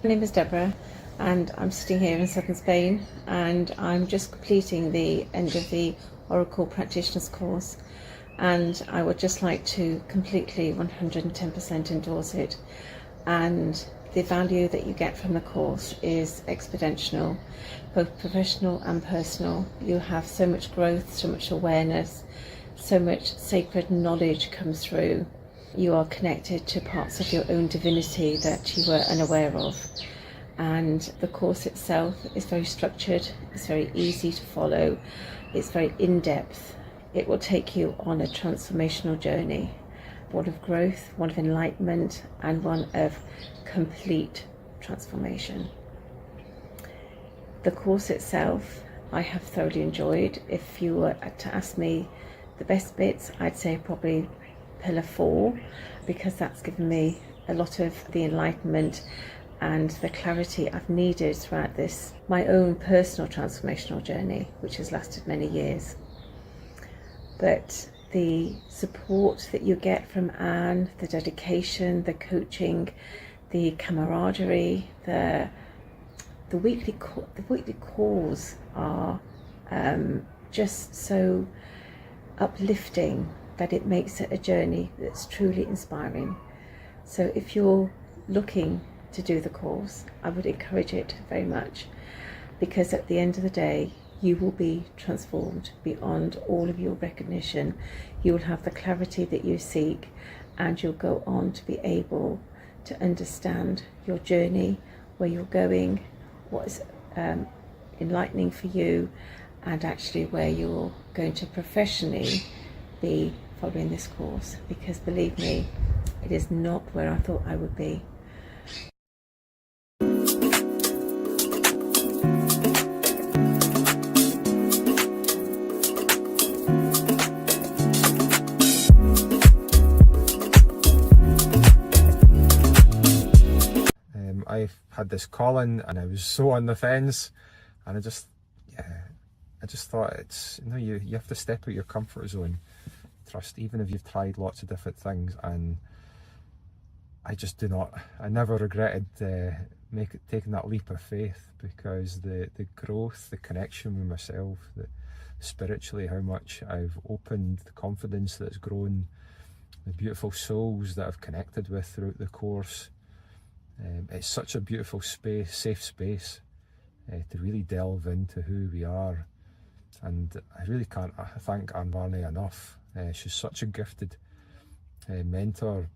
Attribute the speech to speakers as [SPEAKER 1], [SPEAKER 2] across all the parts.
[SPEAKER 1] My name is Deborah and I'm sitting here in southern Spain, and I'm just completing the end of the Oracle Practitioners course, and I would just like to completely 110% endorse it. And the value that you get from the course is exponential, both professional and personal. You have so much growth, so much awareness, so much sacred knowledge comes through. You are connected to parts of your own divinity that you were unaware of. And the course itself is very structured, it's very easy to follow, it's very in-depth. It will take you on a transformational journey, one of growth, one of enlightenment, and one of complete transformation. The course itself I have thoroughly enjoyed. If you were to ask me the best bits, I'd say probably pillar 4, because that's given me a lot of the enlightenment and the clarity I've needed throughout this, my own personal transformational journey, which has lasted many years. But the support that you get from Anne, the dedication, the coaching, the camaraderie, the weekly calls are just so uplifting that it makes it a journey that's truly inspiring. So if you're looking to do the course, I would encourage it very much, because at the end of the day you will be transformed beyond all of your recognition. You will have the clarity that you seek, and you'll go on to be able to understand your journey, where you're going, what is enlightening for you, and actually where you're going to professionally be following this course. Because believe me, it is not where I thought I would be.
[SPEAKER 2] I've had this calling and I was so on the fence, and I just thought it's, you have to step out your comfort zone, trust, even if you've tried lots of different things. And I never regretted taking that leap of faith, because the growth, the connection with myself, spiritually, how much I've opened, the confidence that's grown, the beautiful souls that I've connected with throughout the course. It's such a beautiful space, safe space, to really delve into who we are. And I really can't thank Anne Varney enough. She's such a gifted mentor,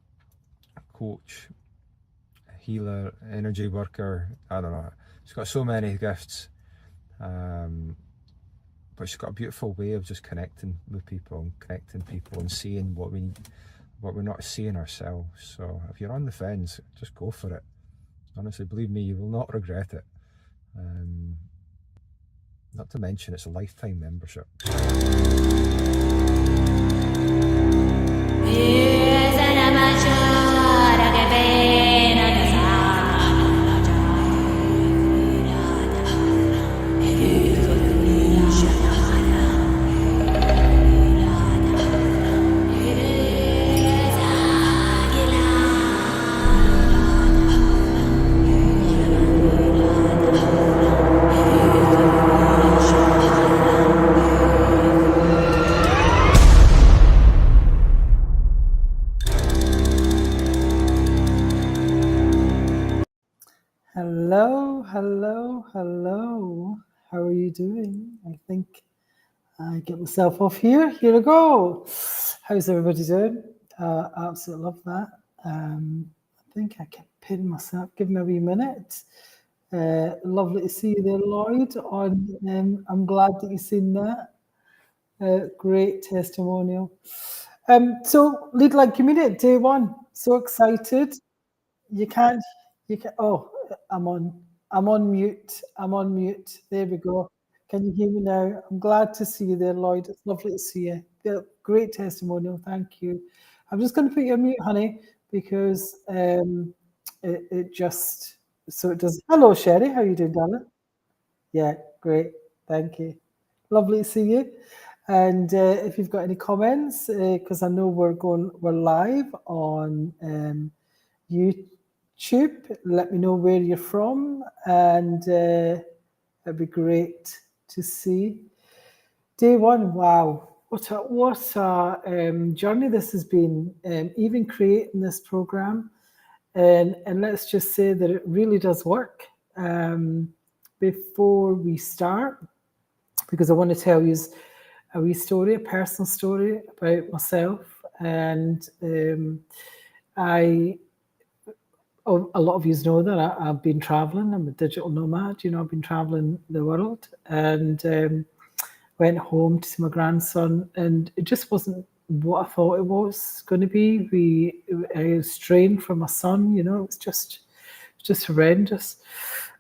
[SPEAKER 2] coach, healer, energy worker. I don't know, she's got so many gifts, but she's got a beautiful way of just connecting with people and seeing what we're not seeing ourselves. So if you're on the fence, just go for it. Honestly, believe me, you will not regret it. Not to mention, it's a lifetime membership.
[SPEAKER 3] Hello. How are you doing? I think I get myself off here. Here we go. How's everybody doing? Absolutely love that. I think I can pin myself. Give me a wee minute. Lovely to see you there, Lloyd. I'm glad that you've seen that. Great testimonial. So Lead Like Community, day 1. So excited. You can. Oh, I'm on mute. There we go. Can you hear me now? I'm glad to see you there, Lloyd. It's lovely to see you. Yeah, great testimonial. Thank you. I'm just going to put you on mute, honey, because it just, so it does. Hello, Sherry. How are you doing, darling? Yeah, great. Thank you. Lovely to see you. And if you've got any comments, because I know we're live on YouTube. YouTube. Let me know where you're from, and it'd be great to see. Day one, wow. What a journey this has been, even creating this program. And let's just say that it really does work. Before we start, because I want to tell you a wee story, a personal story about myself. And a lot of you know that I've been traveling. I'm a digital nomad. You know, I've been traveling the world, and went home to see my grandson, and it just wasn't what I thought it was going to be. I was strained from my son. You know, it was just horrendous.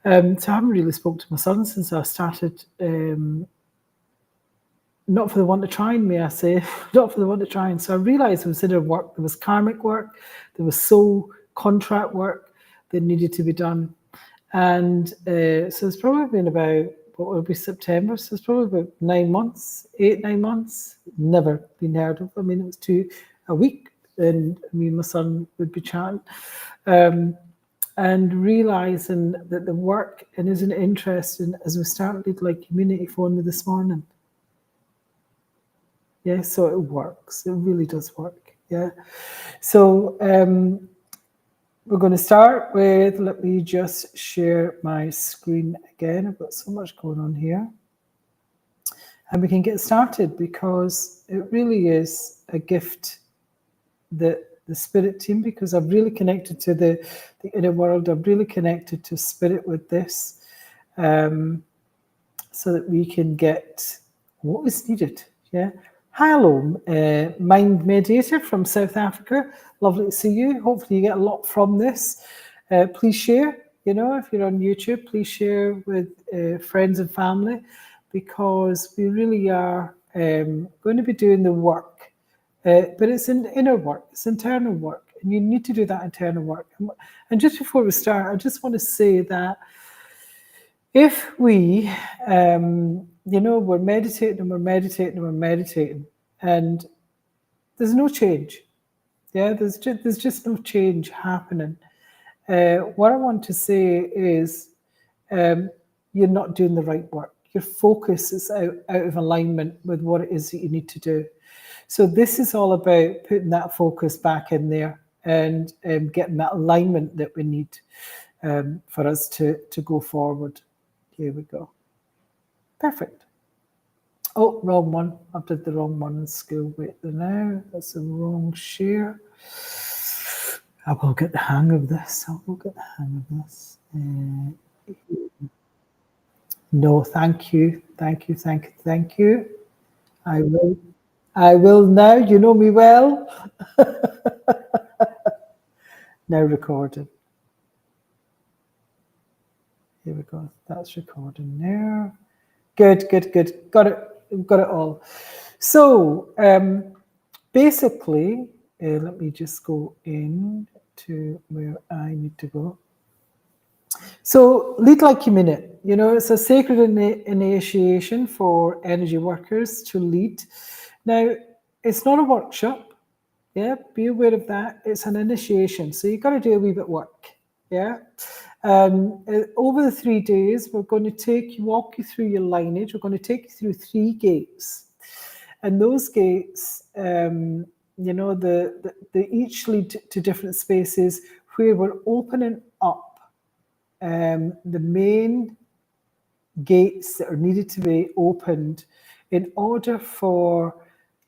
[SPEAKER 3] So I haven't really spoke to my son since I started. Not for the want of trying, may I say, not for the want of trying. So I realised there was inner work, there was karmic work, there was soul contract work that needed to be done. And so it's probably been about, what will be September? So it's probably about 9 months, 9 months, never been heard of. I mean, it was a week, and me and my son would be chatting. And realising that the work, and isn't it interesting, as we started like community phone me this morning. Yeah, so it works. It really does work. Yeah. So we're going to start with, let me just share my screen again. I've got so much going on here. And we can get started, because it really is a gift that the spirit team, because I've really connected to the inner world. I've really connected to spirit with this, so that we can get what is needed. Yeah. Hello, Mind Mediator from South Africa. Lovely to see you. Hopefully you get a lot from this. Please share, you know, if you're on YouTube, please share with friends and family, because we really are going to be doing the work. But it's an inner work, it's internal work, and you need to do that internal work. And just before we start, I just want to say that if we, you know, we're meditating and we're meditating and we're meditating, and there's no change. Yeah, there's just no change happening. What I want to say is, you're not doing the right work. Your focus is out of alignment with what it is that you need to do. So this is all about putting that focus back in there, and getting that alignment that we need for us to go forward. Here we go. Perfect. Oh, wrong one. I did the wrong one in school. Wait there now. That's the wrong share. I will get the hang of this. No, thank you. I will now. You know me well. Now recording. Here we go. That's recording there. Good. Got it all. So basically, let me just go in to where I need to go. So lead like you mean it. You know, it's a sacred initiation for energy workers to lead. Now, it's not a workshop. Yeah, be aware of that. It's an initiation. So you've got to do a wee bit of work. Yeah. Over the 3 days, we're going to walk you through your lineage. We're going to take you through 3 gates. And those gates, you know, they each lead to different spaces where we're opening up the main gates that are needed to be opened in order for,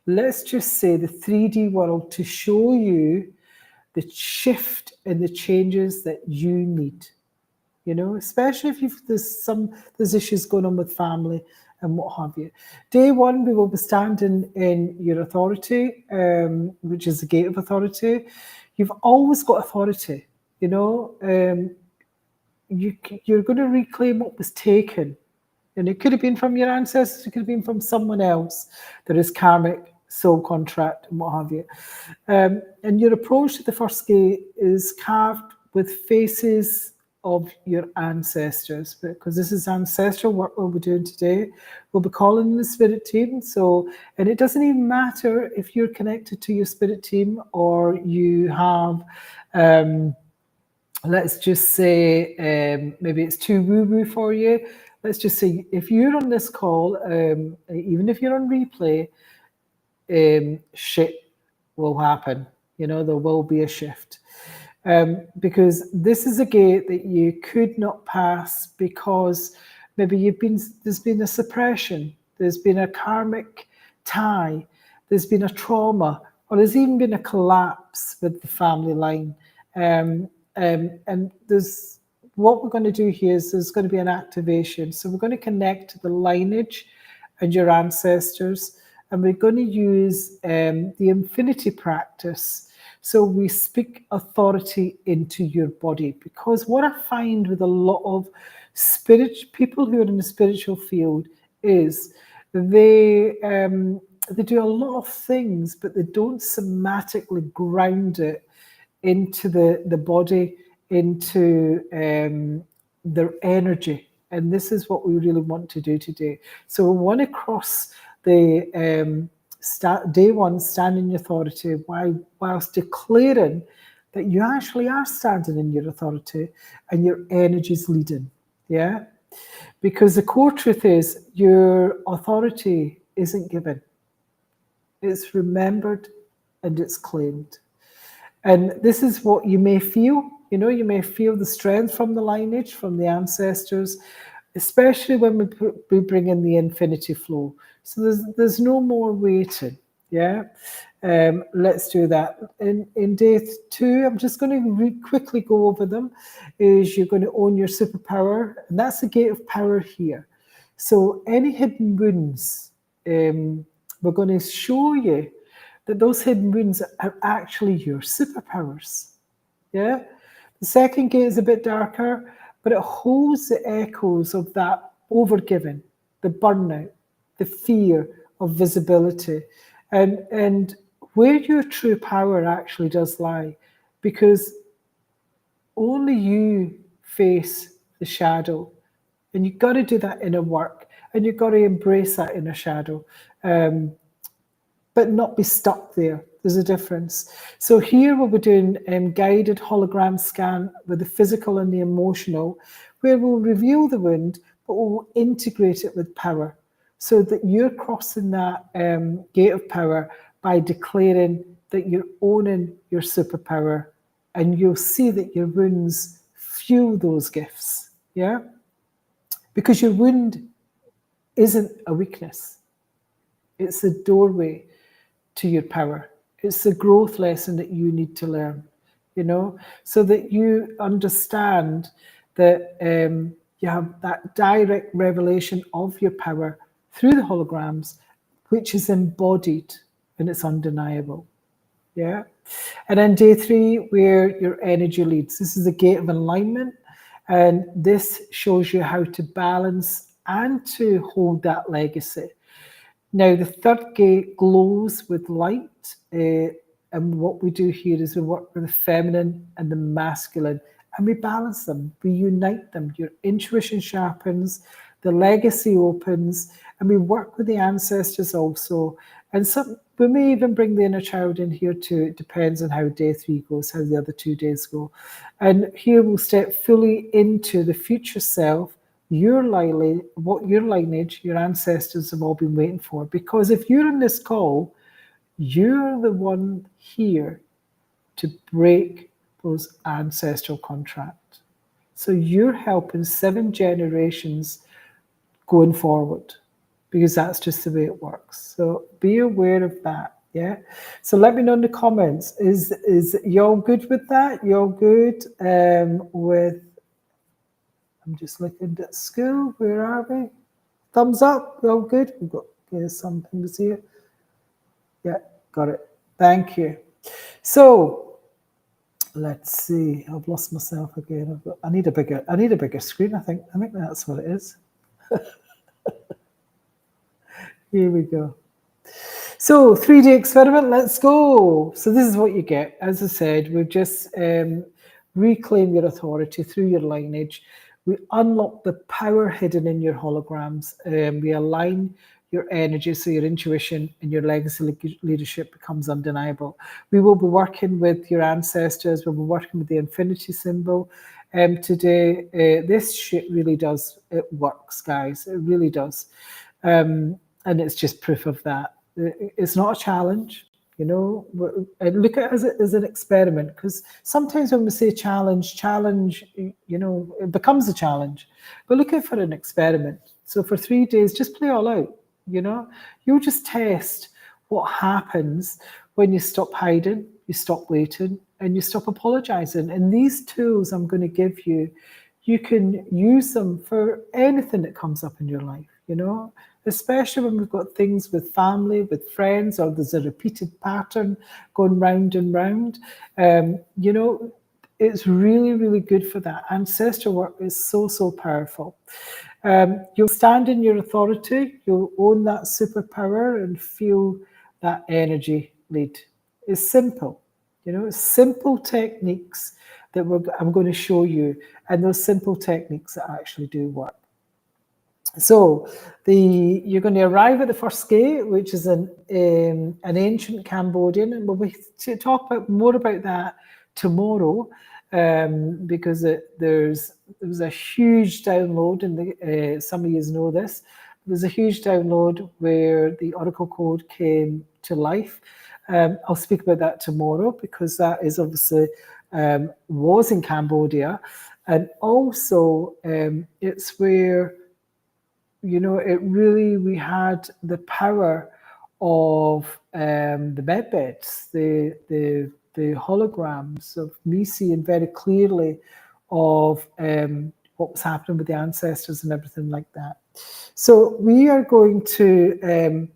[SPEAKER 3] let's just say, the 3D world to show you the shift and the changes that you need. You know, especially if there's issues going on with family and what have you. Day one, we will be standing in your authority, which is the gate of authority. You've always got authority, you know. You're going to reclaim what was taken. And it could have been from your ancestors, it could have been from someone else. There is karmic, soul contract, and what have you. And your approach to the first gate is carved with faces of your ancestors, because this is ancestral work we'll be doing today. We'll be calling the spirit team. So, and it doesn't even matter if you're connected to your spirit team or you have let's just say maybe it's too woo-woo for you. Let's just say if you're on this call, even if you're on replay, shit will happen. You know, there will be a shift. Because this is a gate that you could not pass because maybe there's been a suppression, there's been a karmic tie, there's been a trauma, or there's even been a collapse with the family line. And there's what we're going to do here is there's going to be an activation. So we're going to connect to the lineage and your ancestors, and we're going to use the infinity practice. So we speak authority into your body, because what I find with a lot of people who are in the spiritual field is they do a lot of things, but they don't somatically ground it into the body, into their energy. And this is what we really want to do today. So we want to cross the day one, stand in your authority, whilst declaring that you actually are standing in your authority and your energy is leading. Yeah? Because the core truth is your authority isn't given. It's remembered and it's claimed. And this is what you may feel. You know, you may feel the strength from the lineage, from the ancestors, especially when we bring in the infinity flow. So there's no more waiting. Yeah. Let's do that. In day 2, I'm just going to quickly go over them. Is you're going to own your superpower, and that's the gate of power here. So any hidden wounds, we're going to show you that those hidden wounds are actually your superpowers. Yeah? The second gate is a bit darker, but it holds the echoes of that overgiving, the burnout, the fear of visibility, and where your true power actually does lie, because only you face the shadow, and you've got to do that inner work, and you've got to embrace that inner shadow. But not be stuck there. There's a difference. So here we'll be doing guided hologram scan with the physical and the emotional, where we'll reveal the wound, but we'll integrate it with power, so that you're crossing that gate of power by declaring that you're owning your superpower, and you'll see that your wounds fuel those gifts. Yeah? Because your wound isn't a weakness. It's a doorway to your power. It's the growth lesson that you need to learn, you know, so that you understand that you have that direct revelation of your power through the holograms, which is embodied and it's undeniable. Yeah. And then day 3, where your energy leads. This is the gate of alignment, and this shows you how to balance and to hold that legacy. Now, the third gate glows with light, and what we do here is we work with the feminine and the masculine, and we balance them, we unite them. Your intuition sharpens, the legacy opens, and we work with the ancestors also. And we may even bring the inner child in here too. It depends on how day 3 goes, how the other 2 days go. And here we'll step fully into the future self, what your lineage, your ancestors have all been waiting for. Because if you're in this call, you're the one here to break those ancestral contracts. So you're helping 7 generations going forward, because that's just the way it works. So be aware of that. Yeah. So let me know in the comments. Is y'all good with that? Y'all good with? I'm just looking at school. Where are we? Thumbs up. We're all good. We've got some things here. Yeah, got it. Thank you. So let's see. I've lost myself again. I need a bigger screen. I think that's what it is. Here we go. So 3D experiment. Let's go. So this is what you get. As I said, we've just reclaim your authority through your lineage. We unlock the power hidden in your holograms. We align your energy, so your intuition and your legacy leadership becomes undeniable. We will be working with your ancestors. We'll be working with the infinity symbol. Today, this shit really does, it works, guys. It really does. And it's just proof of that. It's not a challenge. You know, look at it as an experiment, because sometimes when we say challenge, you know, it becomes a challenge. But look at it for an experiment. So for 3 days, just play all out. You know, you'll just test what happens when you stop hiding, you stop waiting, and you stop apologizing. And these tools I'm going to give you, you can use them for anything that comes up in your life, you know, especially when we've got things with family, with friends, or there's a repeated pattern going round and round. You know, it's really, really good for that. Ancestral work is so, so powerful. You'll stand in your authority, you'll own that superpower and feel that energy lead. It's simple, you know, it's simple techniques that I'm going to show you, and those simple techniques that actually do work. So you're going to arrive at the first gate, which is an ancient Cambodian, and we'll talk more about that tomorrow, because there was a huge download, and some of you know this. There's a huge download where the Oracle code came to life. I'll speak about that tomorrow, because that is obviously was in Cambodia, and also it's where, you know, we had the power of the beds, the holograms of me seeing very clearly of what was happening with the ancestors and everything like that. So we are going to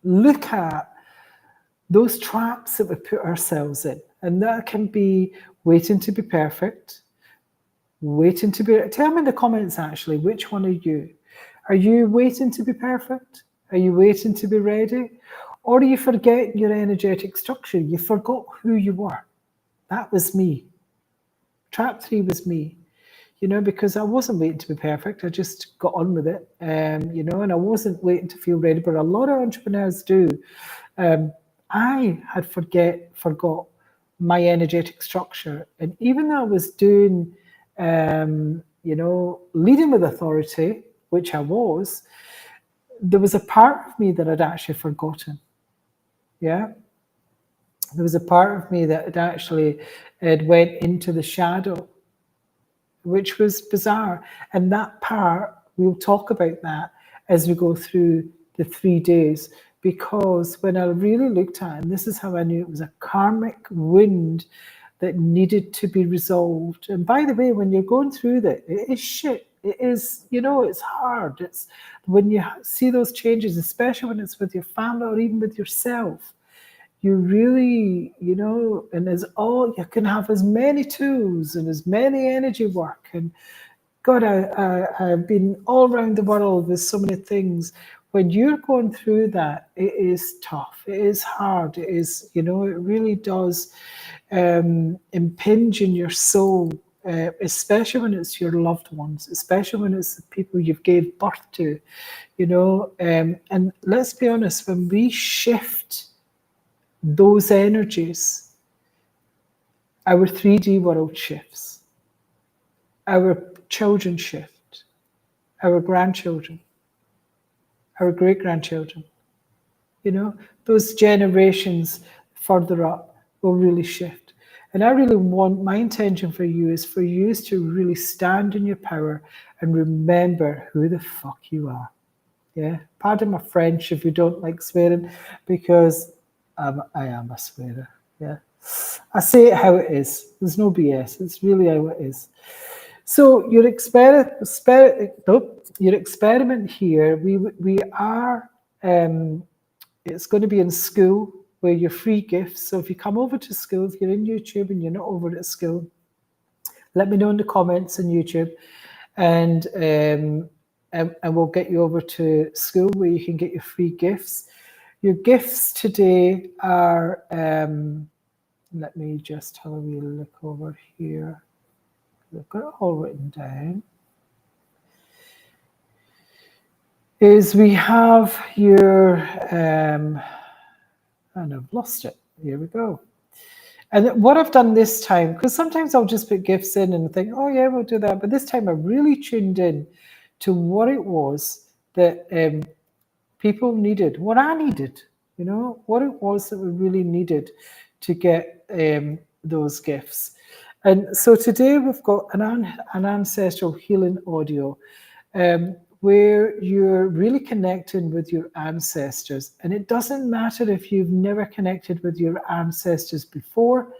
[SPEAKER 3] look at those traps that we put ourselves in, and that can be waiting to be perfect, waiting to be, tell me in the comments actually, which one are you? Are you waiting to be perfect? Are you waiting to be ready? Or do you forget your energetic structure? You forgot who you were. That was me. Trap 3 was me, you know, because I wasn't waiting to be perfect. I just got on with it, you know, and I wasn't waiting to feel ready, but a lot of entrepreneurs do. I had forgot my energetic structure. And even though I was doing, you know, leading with authority, which I was, there was a part of me that I'd actually forgotten. Yeah. There was a part of me that had actually went into the shadow, which was bizarre. And that part, we'll talk about that as we go through the 3 days, because when I really looked at it, and this is how I knew it was a karmic wound that needed to be resolved. And by the way, when you're going through that, it is shit. It is, you know, it's hard. It's when you see those changes, especially when it's with your family or even with yourself, you really, you know, and you can have as many tools and as many energy work. And God, I've been all around the world with so many things. When you're going through that, it is tough. It is hard. It is, you know, it really does impinge in your soul, especially when it's your loved ones, especially when it's the people you've gave birth to, you know. And let's be honest, when we shift those energies, our 3D world shifts, our children shift, our grandchildren, our great-grandchildren, you know, those generations further up will really shift. And I really want, my intention for you is to really stand in your power and remember who the fuck you are. Yeah, pardon my French if you don't like swearing, because I am a swearer. Yeah, I say it how it is. There's no BS. It's really how it is. So your experiment here, we are. It's going to be in school where you're free gifts. So if you come over to school, if you're in YouTube and you're not over at school, let me know in the comments on YouTube, and we'll get you over to school where you can get your free gifts. Your gifts today are, let me just have a wee look over here. I've got it all written down. is we have your, and I've lost it. Here we go. And what I've done this time, because sometimes I'll just put gifts in and think, oh yeah, we'll do that. But this time I really tuned in to what it was that people needed, what I needed, what it was that we really needed to get those gifts. And so today we've got an ancestral healing audio where you're really connecting with your ancestors. And it doesn't matter if you've never connected with your ancestors before,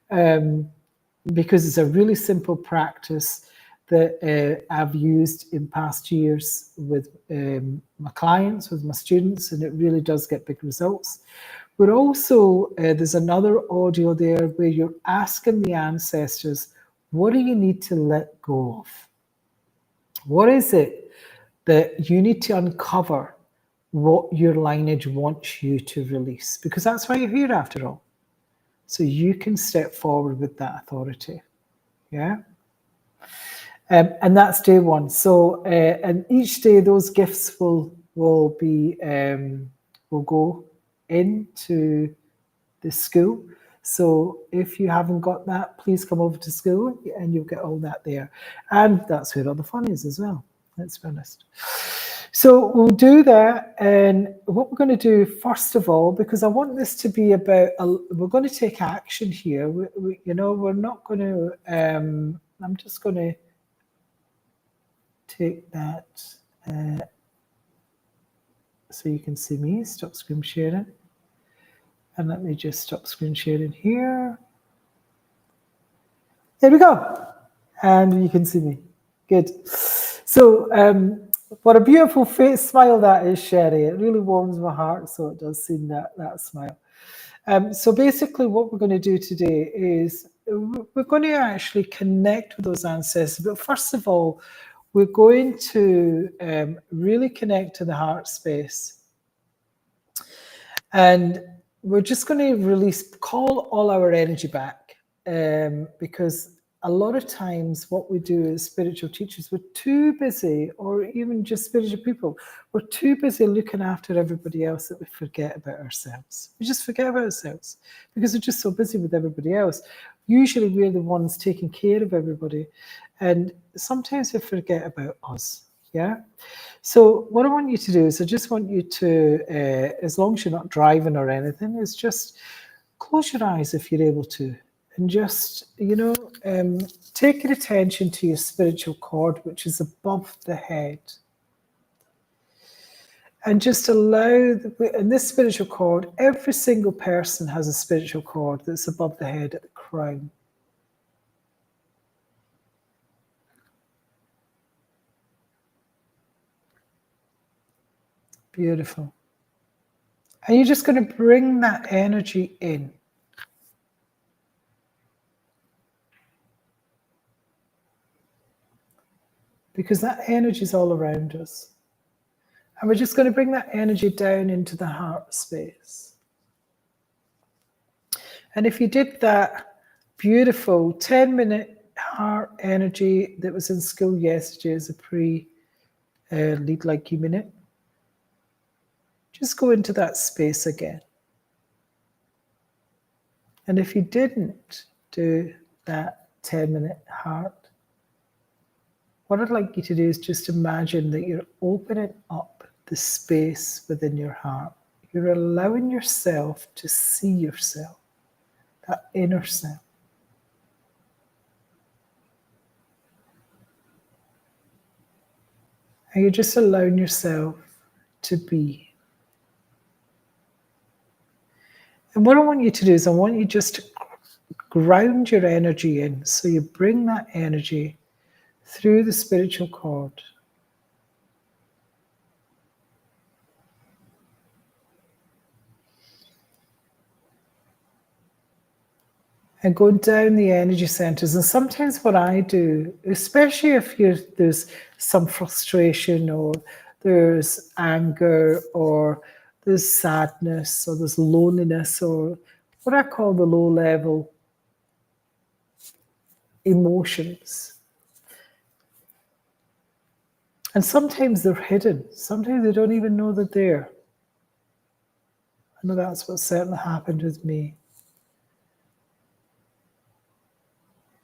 [SPEAKER 3] because it's a really simple practice that I've used in past years with my clients, with my students, and it really does get big results. But also, there's another audio there where you're asking the ancestors, what do you need to let go of? What is it that you need to uncover what your lineage wants you to release? Because that's why you're here after all. So you can step forward with that authority. Yeah? And that's day one. So, and each day those gifts will go into the school. So if you haven't got that, please come over to school and you'll get all that there. And that's where all the fun is as well, let's be honest. So we'll do that. And what we're going to do, first of all, because I want this to be about, we're going to take action here. We're not going to, I'm just going to take that so you can see me. Stop screen sharing. And let me just stop screen sharing here. There we go. And you can see me. Good. So what a beautiful face smile that is, Sherry. It really warms my heart, so it does seem that smile. So basically what we're going to do today is we're going to actually connect with those ancestors. But first of all, we're going to really connect to the heart space. And we're just going to call all our energy back, because a lot of times what we do as spiritual teachers, we're too busy, or even just spiritual people, we're too busy looking after everybody else that we forget about ourselves. We just forget about ourselves because we're just so busy with everybody else. Usually we're the ones taking care of everybody, and sometimes we forget about us. Yeah. So what I want you to do is I just want you to, as long as you're not driving or anything, is just close your eyes if you're able to, and just, take your attention to your spiritual cord, which is above the head. And just allow, in this spiritual cord, every single person has a spiritual cord that's above the head at the crown. Beautiful. And you're just going to bring that energy in. Because that energy is all around us. And we're just going to bring that energy down into the heart space. And if you did that beautiful 10-minute heart energy that was in school yesterday as a lead like you minute, just go into that space again. And if you didn't do that 10-minute heart, what I'd like you to do is just imagine that you're opening up the space within your heart. You're allowing yourself to see yourself, that inner self. And you're just allowing yourself to be. And what I want you to do is I want you just to ground your energy in. So you bring that energy through the spiritual cord. And go down the energy centers. And sometimes what I do, especially if there's some frustration, or there's anger, or there's sadness, or there's loneliness, or what I call the low level emotions. And sometimes they're hidden. Sometimes they don't even know they're there. I know that's what certainly happened with me.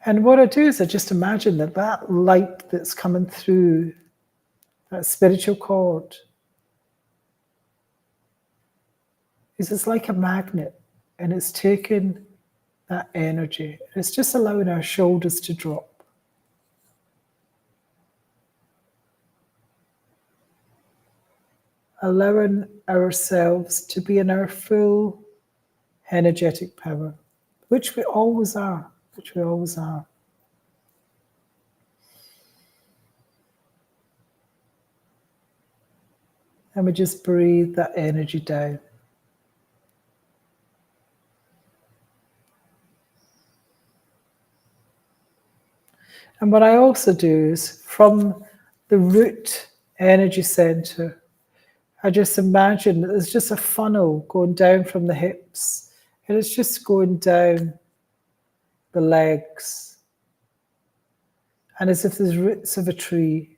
[SPEAKER 3] And what I do is I just imagine that light that's coming through that spiritual cord is it's like a magnet, and it's taking that energy. It's just allowing our shoulders to drop. Allowing ourselves to be in our full energetic power, which we always are, which we always are. And we just breathe that energy down. And what I also do is from the root energy center, I just imagine that there's just a funnel going down from the hips, and it's just going down the legs. And as if there's roots of a tree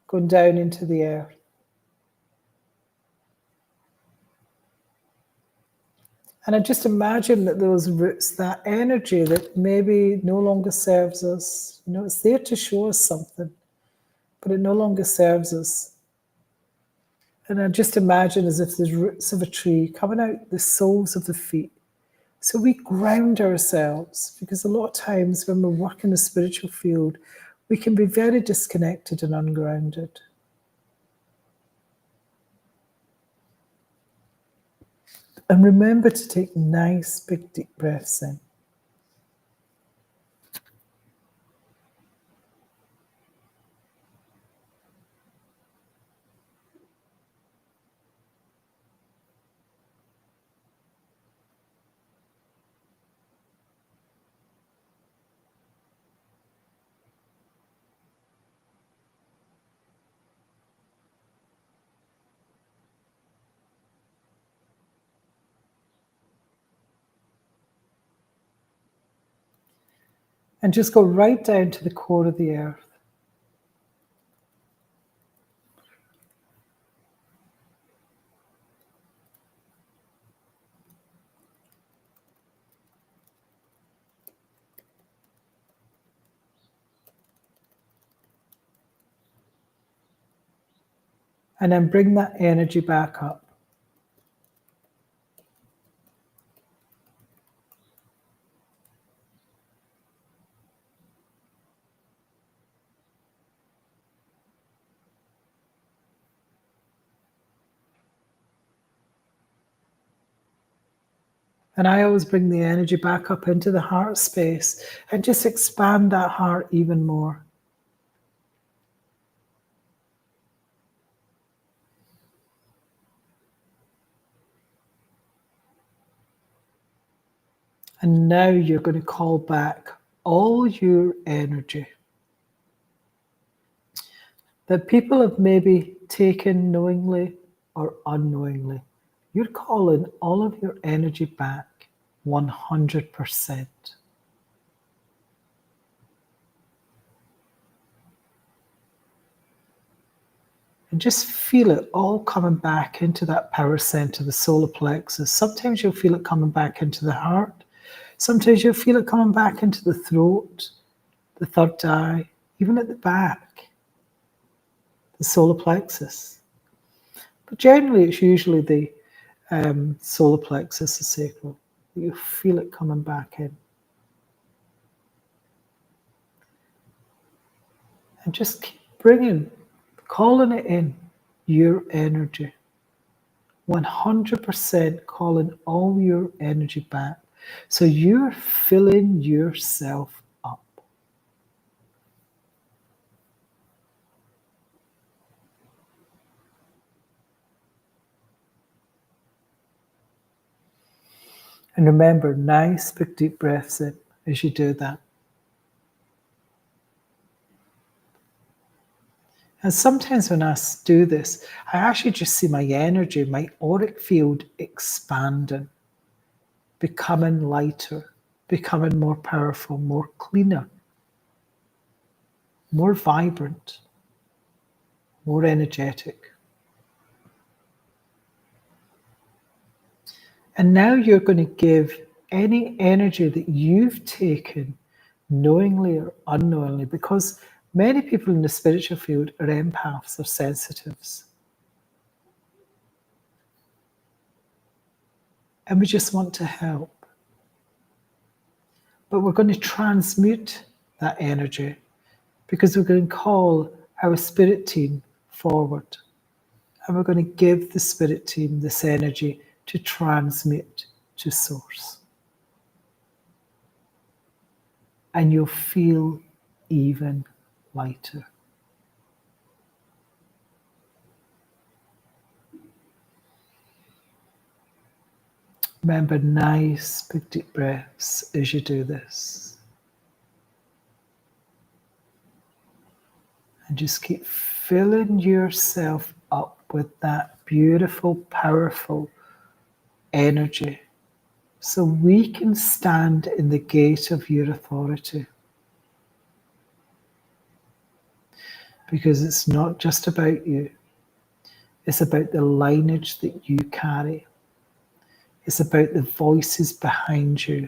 [SPEAKER 3] going down into the earth. And I just imagine that those roots, that energy that maybe no longer serves us, it's there to show us something, but it no longer serves us. And I just imagine as if there's roots of a tree coming out the soles of the feet. So we ground ourselves, because a lot of times when we work in the spiritual field, we can be very disconnected and ungrounded. And remember to take nice, big, deep breaths in. And just go right down to the core of the earth. And then bring that energy back up. And I always bring the energy back up into the heart space and just expand that heart even more. And now you're going to call back all your energy that people have maybe taken knowingly or unknowingly. You're calling all of your energy back 100%. And just feel it all coming back into that power center, the solar plexus. Sometimes you'll feel it coming back into the heart. Sometimes you'll feel it coming back into the throat, the third eye, even at the back, the solar plexus. But generally, it's usually the solar plexus, the sacral. You feel it coming back in. And just keep calling it in, your energy. 100% calling all your energy back. So you're filling yourself up. And remember, nice big deep breaths in as you do that. And sometimes when I do this, I actually just see my energy, my auric field expanding, becoming lighter, becoming more powerful, more cleaner, more vibrant. more energetic. And now you're going to give any energy that you've taken, knowingly or unknowingly, because many people in the spiritual field are empaths or sensitives. And we just want to help. But we're going to transmute that energy because we're going to call our spirit team forward. And we're going to give the spirit team this energy to transmit to source. And you'll feel even lighter. Remember, nice big deep breaths as you do this. And just keep filling yourself up with that beautiful, powerful energy so we can stand in the gate of your authority. Because it's not just about you, it's about the lineage that you carry. It's about the voices behind you.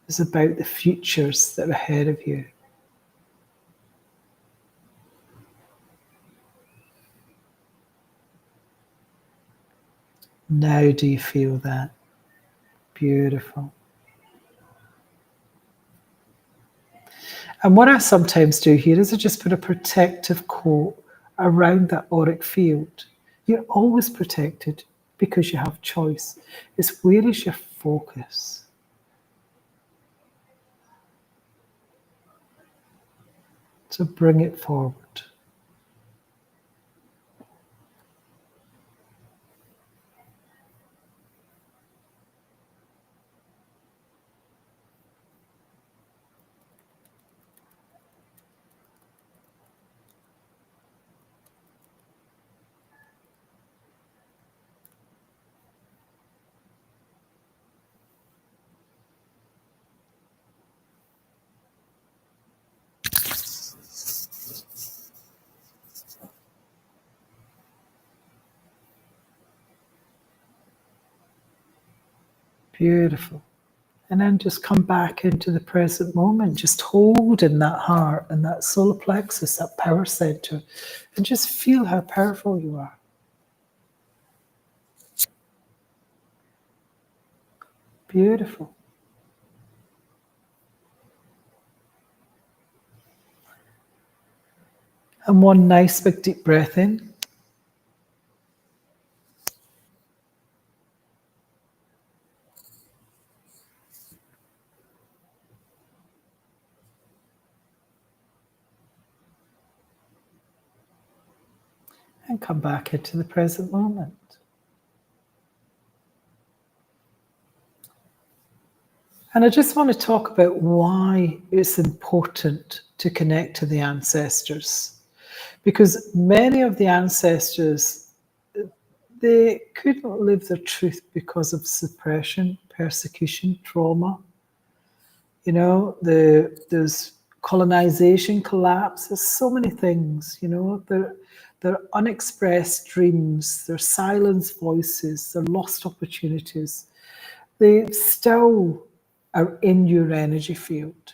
[SPEAKER 3] It's about the futures that are ahead of you. Now do you feel that? Beautiful. And what I sometimes do here is I just put a protective coat around that auric field. You're always protected because you have choice. It's where is your focus? So bring it forward. Beautiful. And then just come back into the present moment. Just hold in that heart and that solar plexus, that power center, and just feel how powerful you are. Beautiful. And one nice big deep breath in. And come back into the present moment. And I just want to talk about why it's important to connect to the ancestors. Because many of the ancestors, they couldn't live their truth because of suppression, persecution, trauma. You know, there's colonization, collapse, there's so many things, you know, their unexpressed dreams, their silenced voices, their lost opportunities. They still are in your energy field.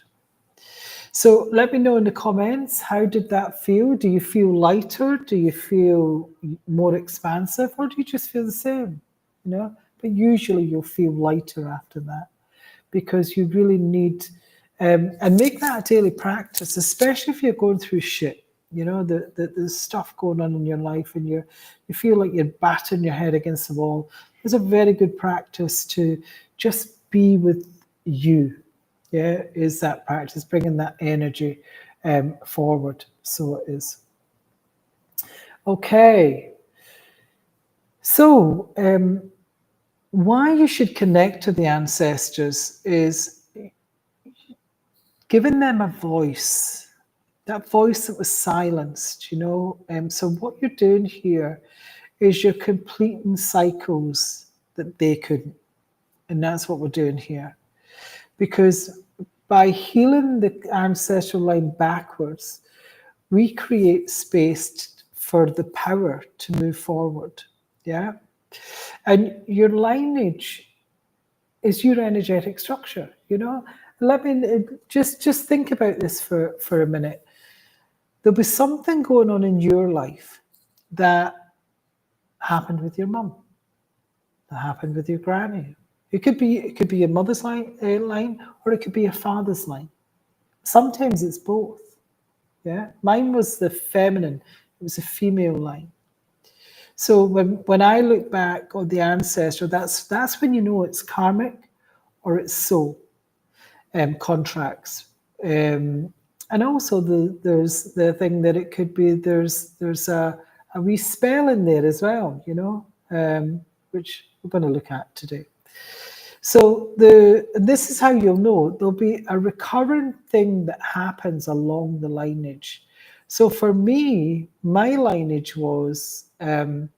[SPEAKER 3] So let me know in the comments, how did that feel? Do you feel lighter? Do you feel more expansive? Or do you just feel the same? You know, but usually you'll feel lighter after that because you really need, and make that a daily practice, especially if you're going through shit. You know, there's stuff going on in your life and you feel like you're batting your head against the wall. It's a very good practice to just be with you. Yeah, is that practice, bringing that energy forward. So it is. Okay. So why you should connect to the ancestors is giving them a voice, that voice that was silenced, you know. So what you're doing here is you're completing cycles that they couldn't. And that's what we're doing here. Because by healing the ancestral line backwards, we create space for the power to move forward. Yeah. And your lineage is your energetic structure, you know. Let me just think about this for a minute. There'll be something going on in your life that happened with your mum, that happened with your granny. It could be your mother's line, or it could be your father's line. Sometimes it's both. Yeah, mine was the feminine; it was a female line. So when I look back on the ancestor, that's when you know it's karmic or it's soul contracts. And also there's the thing that it could be there's a wee spell in there as well, you know, which we're going to look at today. So this is how you'll know there'll be a recurrent thing that happens along the lineage. So for me, my lineage was the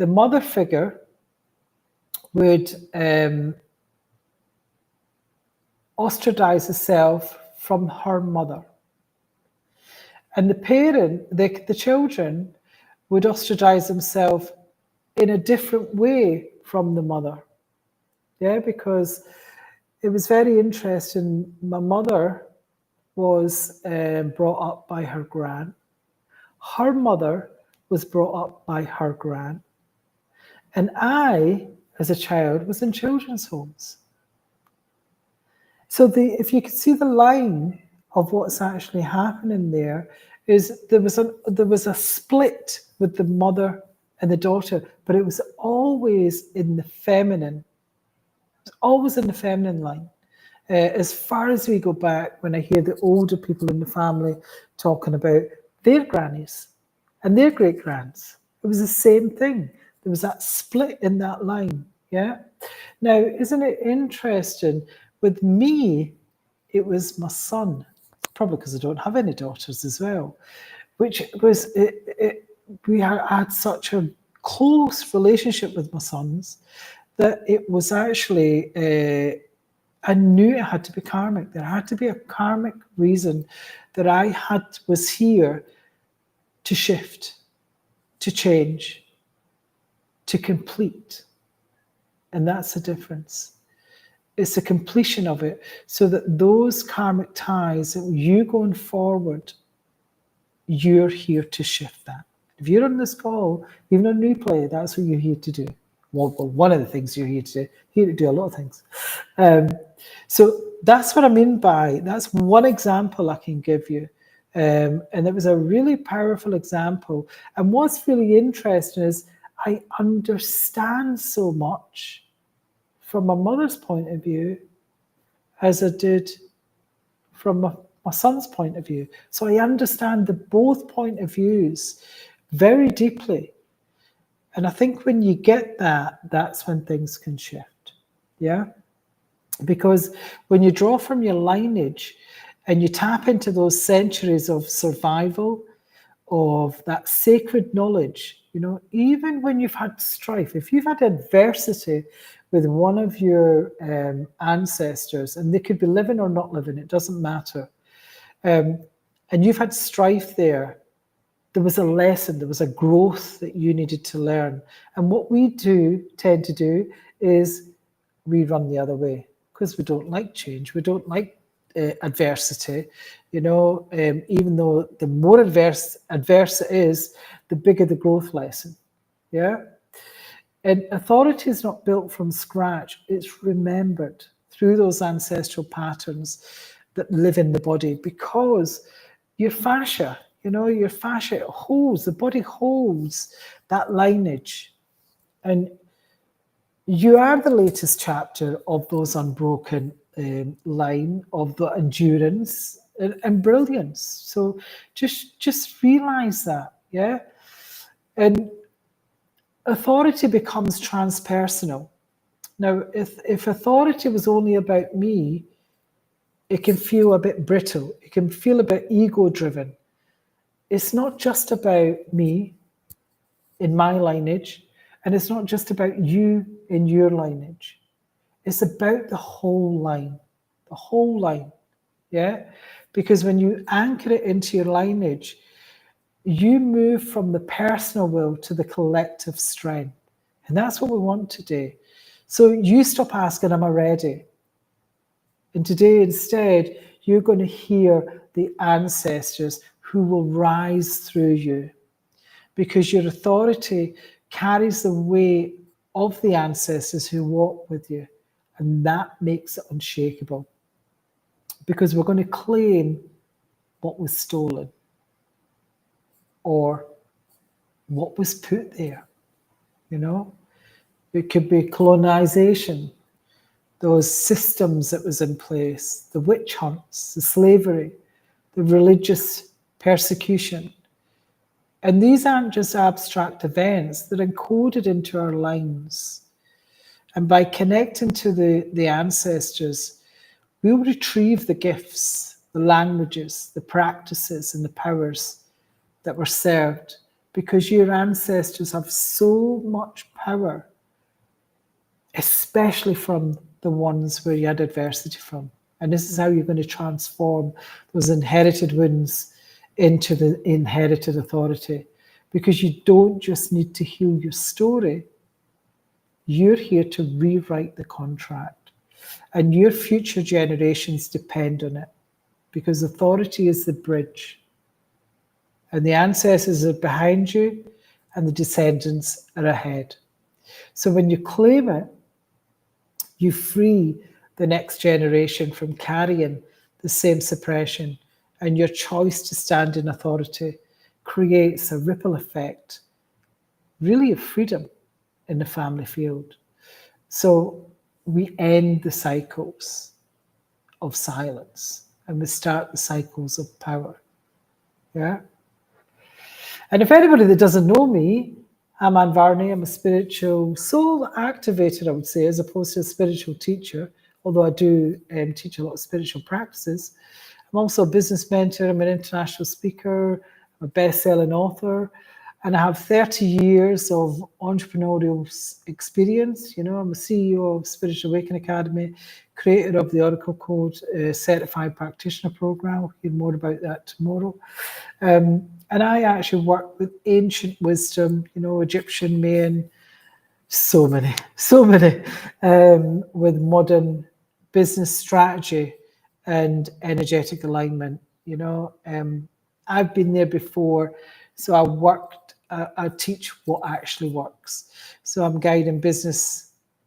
[SPEAKER 3] mother figure would ostracize herself from her mother. And the children would ostracize themselves in a different way from the mother. Yeah, because it was very interesting. My mother was brought up by her gran. Her mother was brought up by her gran. And I, as a child, was in children's homes. So if you could see the line of what's actually happening there, is there was a split with the mother and the daughter, but it was always in the feminine. It was always in the feminine line. As far as we go back, when I hear the older people in the family talking about their grannies and their great grands, it was the same thing. There was that split in that line. Yeah. Now, isn't it interesting? With me, it was my son, probably because I don't have any daughters as well, which was, we had such a close relationship with my sons that it was actually, I knew it had to be karmic. There had to be a karmic reason that I was here to shift, to change, to complete. And that's the difference. It's the completion of it, so that those karmic ties, that you going forward, you're here to shift that. If you're on this call, even on replay, that's what you're here to do. Well, one of the things you're here to do. Here to do a lot of things. So that's what I mean by, that's one example I can give you. And it was a really powerful example. And what's really interesting is I understand so much from my mother's point of view as I did from my son's point of view. So I understand the both point of views very deeply. And I think when you get that, that's when things can shift. Yeah? Because when you draw from your lineage and you tap into those centuries of survival, of that sacred knowledge, you know, even when you've had strife, if you've had adversity with one of your ancestors, and they could be living or not living, it doesn't matter, and you've had strife there, there was a lesson, there was a growth that you needed to learn. And what we tend to do is we run the other way because we don't like change, we don't like adversity, you know, even though the more adverse it is, the bigger the growth lesson. Yeah. And authority is not built from scratch, it's remembered through those ancestral patterns that live in the body, because your fascia, you know, your fascia holds, the body holds that lineage. And you are the latest chapter of those unbroken line of the endurance and brilliance. So just realize that, yeah? And authority becomes transpersonal. Now, if authority was only about me, it can feel a bit brittle. It can feel a bit ego-driven. It's not just about me in my lineage, and it's not just about you in your lineage. It's about the whole line, the whole line. Yeah, because when you anchor it into your lineage, you move from the personal will to the collective strength. And that's what we want today. So you stop asking, am I ready? And today, instead, you're going to hear the ancestors who will rise through you, because your authority carries the weight of the ancestors who walk with you. And that makes it unshakable, because we're going to claim what was stolen or what was put there. You know, it could be colonization, those systems that was in place, the witch hunts, the slavery, the religious persecution. And these aren't just abstract events, they're encoded into our lines. And by connecting to the ancestors, we'll retrieve the gifts, the languages, the practices, and the powers that were served, because your ancestors have so much power, especially from the ones where you had adversity from. And this is how you're going to transform those inherited wounds into the inherited authority, because you don't just need to heal your story, you're here to rewrite the contract. And your future generations depend on it, because authority is the bridge. And the ancestors are behind you, and the descendants are ahead. So when you claim it, you free the next generation from carrying the same suppression, and your choice to stand in authority creates a ripple effect, really, of freedom in the family field. So we end the cycles of silence and we start the cycles of power. Yeah. And if anybody that doesn't know me, I'm Anne Varney. I'm a spiritual soul activator, I would say, as opposed to a spiritual teacher, although I do teach a lot of spiritual practices. I'm also a business mentor. I'm an international speaker. I'm a best-selling author. And I have 30 years of entrepreneurial experience. You know, I'm a CEO of Spiritual Awakening Academy, creator of the Oracle Code Certified Practitioner Program. We'll hear more about that tomorrow. And I actually work with ancient wisdom, you know, Egyptian, Mayan, so many, with modern business strategy and energetic alignment. You know, I've been there before, so I teach what actually works. So I'm guiding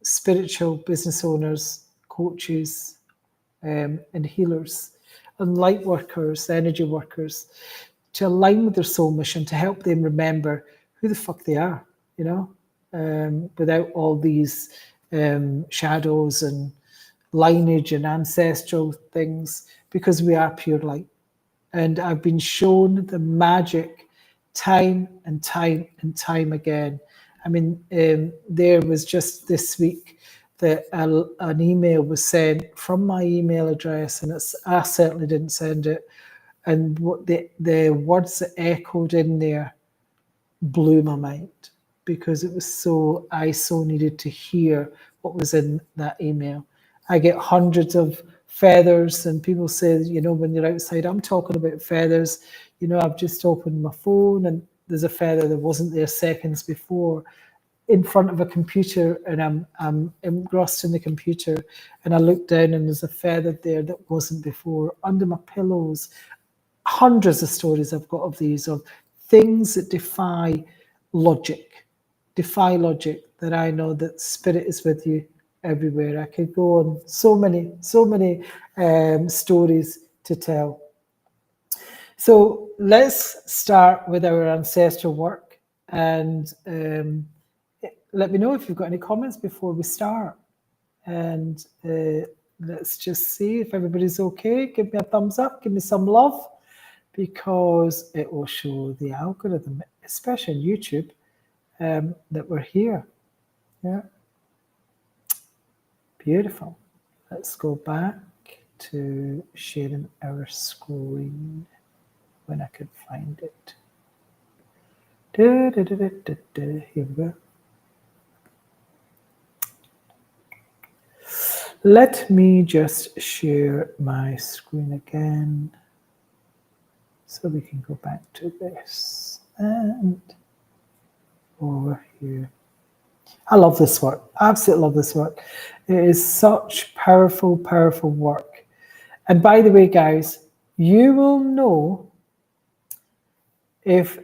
[SPEAKER 3] spiritual business owners, coaches, and healers, and light workers, energy workers, to align with their soul mission, to help them remember who the fuck they are, you know, without all these shadows and lineage and ancestral things, because we are pure light. And I've been shown the magic time and time and time again. I mean, there was just this week that an email was sent from my email address, and I certainly didn't send it. And what the words that echoed in there blew my mind, because it was I so needed to hear what was in that email. I get hundreds of feathers, and people say, you know, when you're outside, I'm talking about feathers. You know, I've just opened my phone and there's a feather that wasn't there seconds before, in front of a computer, and I'm engrossed in the computer, and I look down and there's a feather there that wasn't before, under my pillows. Hundreds of stories I've got of these, of things that defy logic, that I know that spirit is with you everywhere. I could go on so many stories to tell. So let's start with our ancestral work, and let me know if you've got any comments before we start. And let's just see if everybody's okay. Give me a thumbs up, give me some love, because it will show the algorithm, especially on YouTube, that we're here. Yeah. Beautiful. Let's go back to sharing our screen when I could find it. Here we go. Let me just share my screen again so we can go back to this and over here. I love this work. Absolutely love this work. It is such powerful, powerful work. And by the way, guys, you will know if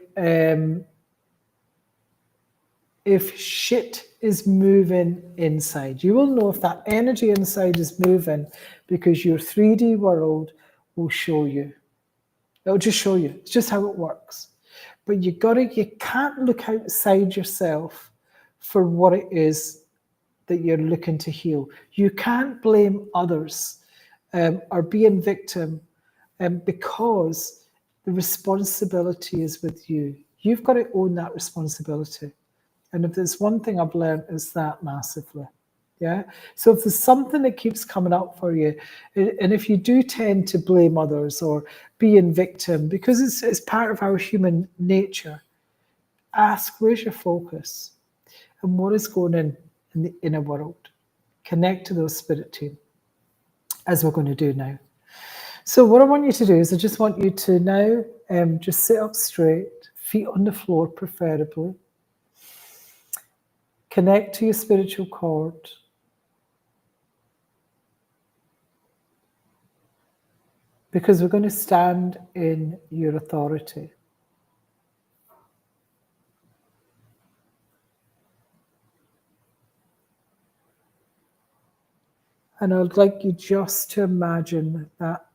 [SPEAKER 3] shit is moving inside. You will know if that energy inside is moving because your 3D world will show you. It'll just show you. It's just how it works. But you can't look outside yourself for what it is that you're looking to heal. You can't blame others or be in victim because the responsibility is with you. You've got to own that responsibility. And if there's one thing I've learned, is that massively. Yeah. So if there's something that keeps coming up for you, and if you do tend to blame others or be in victim, because it's part of our human nature, ask, where's your focus? And what is going in the inner world? Connect to those spirit team, as we're going to do now. So what I want you to do is I just want you to now just sit up straight, feet on the floor preferably. Connect to your spiritual cord. Because we're going to stand in your authority. And I'd like you just to imagine that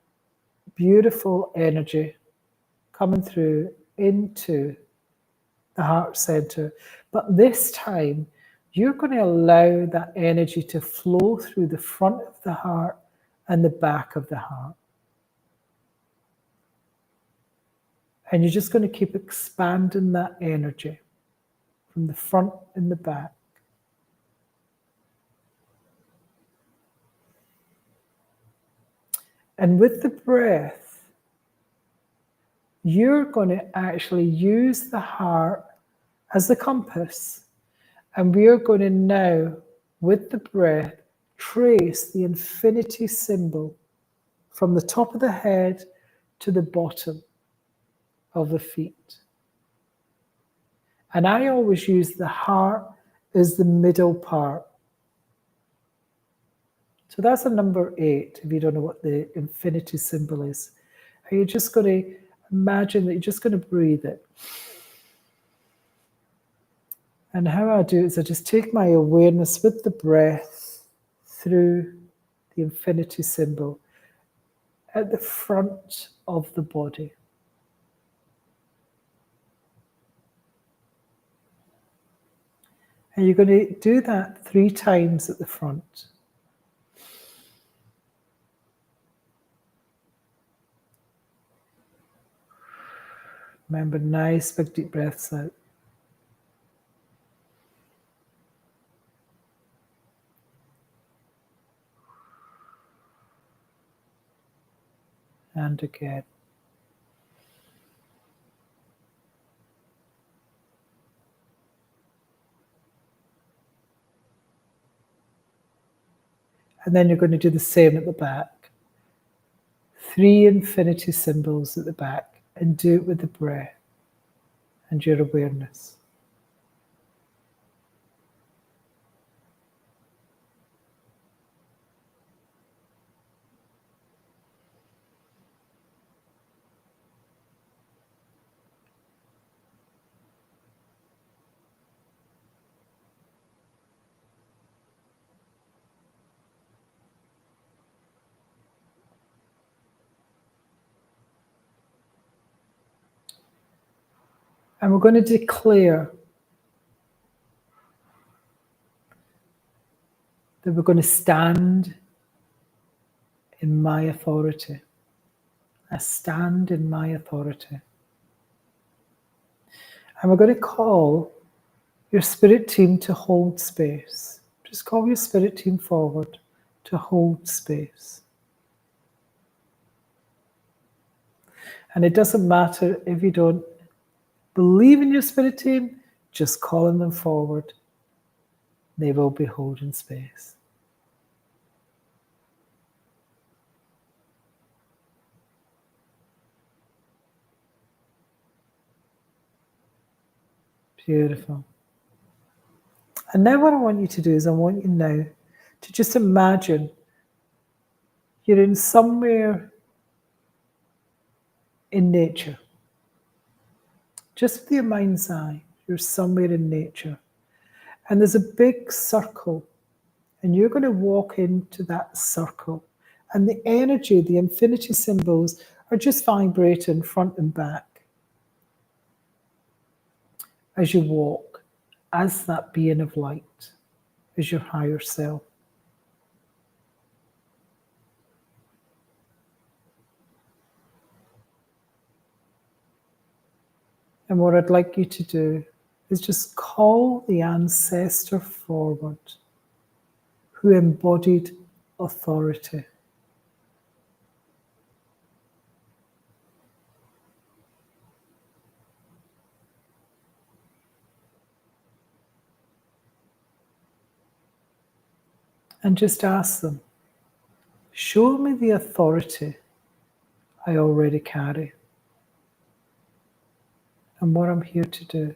[SPEAKER 3] beautiful energy coming through into the heart center. But this time, you're going to allow that energy to flow through the front of the heart and the back of the heart. And you're just going to keep expanding that energy from the front and the back. And with the breath, you're going to actually use the heart as the compass. And we are going to now, with the breath, trace the infinity symbol from the top of the head to the bottom of the feet. And I always use the heart as the middle part. So that's a number 8, if you don't know what the infinity symbol is. And you're just going to imagine that you're just going to breathe it. And how I do it is I just take my awareness with the breath through the infinity symbol at the front of the body. And you're going to do that 3 times at the front. Remember, nice big deep breaths out. And again. And then you're going to do the same at the back. 3 infinity symbols at the back, and do it with the breath and your awareness. And we're going to declare that we're going to stand in my authority. I stand in my authority. And we're going to call your spirit team to hold space. Just call your spirit team forward to hold space. And it doesn't matter if you don't believe in your spirit team, just calling them forward. They will be holding space. Beautiful. And now what I want you to do is I want you now to just imagine you're in somewhere in nature. Just with your mind's eye, you're somewhere in nature. And there's a big circle, and you're going to walk into that circle. And the energy, the infinity symbols, are just vibrating front and back as you walk, as that being of light, as your higher self. And what I'd like you to do is just call the ancestor forward who embodied authority. And just ask them, show me the authority I already carry and what I'm here to do.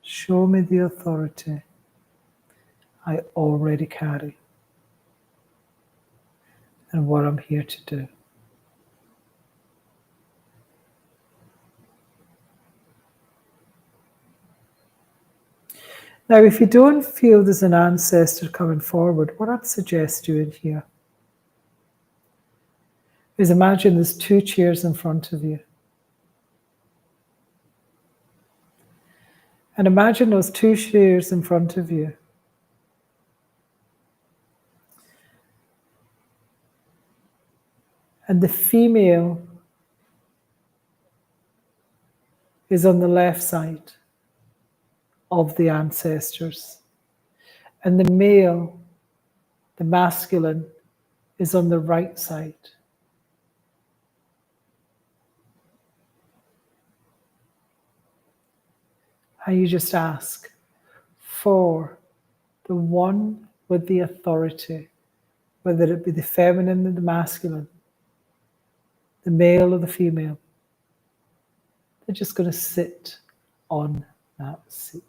[SPEAKER 3] Show me the authority I already carry and what I'm here to do. Now, if you don't feel there's an ancestor coming forward, what I'd suggest doing here is imagine there's 2 chairs in front of you. And imagine those 2 chairs in front of you. And the female is on the left side of the ancestors. And the male, the masculine, is on the right side. And you just ask for the one with the authority, whether it be the feminine or the masculine, the male or the female. They're just going to sit on that seat.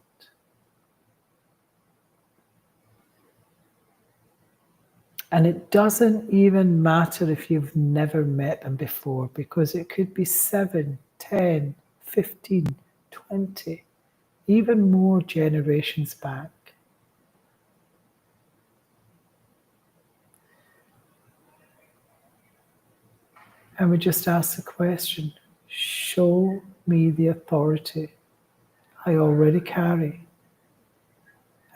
[SPEAKER 3] And it doesn't even matter if you've never met them before, because it could be 7, 10, 15, 20, even more generations back. And we just ask the question, show me the authority I already carry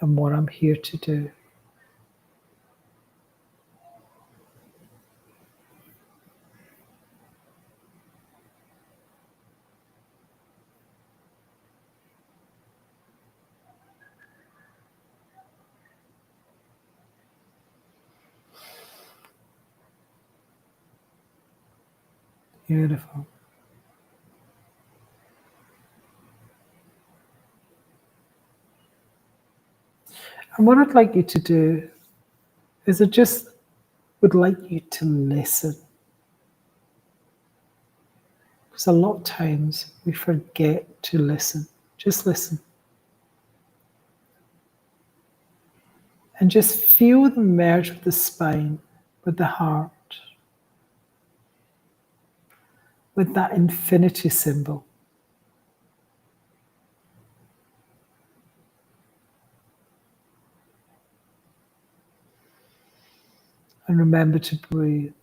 [SPEAKER 3] and what I'm here to do. Beautiful. And what I'd like you to do is I just would like you to listen. Because a lot of times we forget to listen. Just listen. And just feel them merge with the spine, with the heart, with that infinity symbol. And remember to breathe.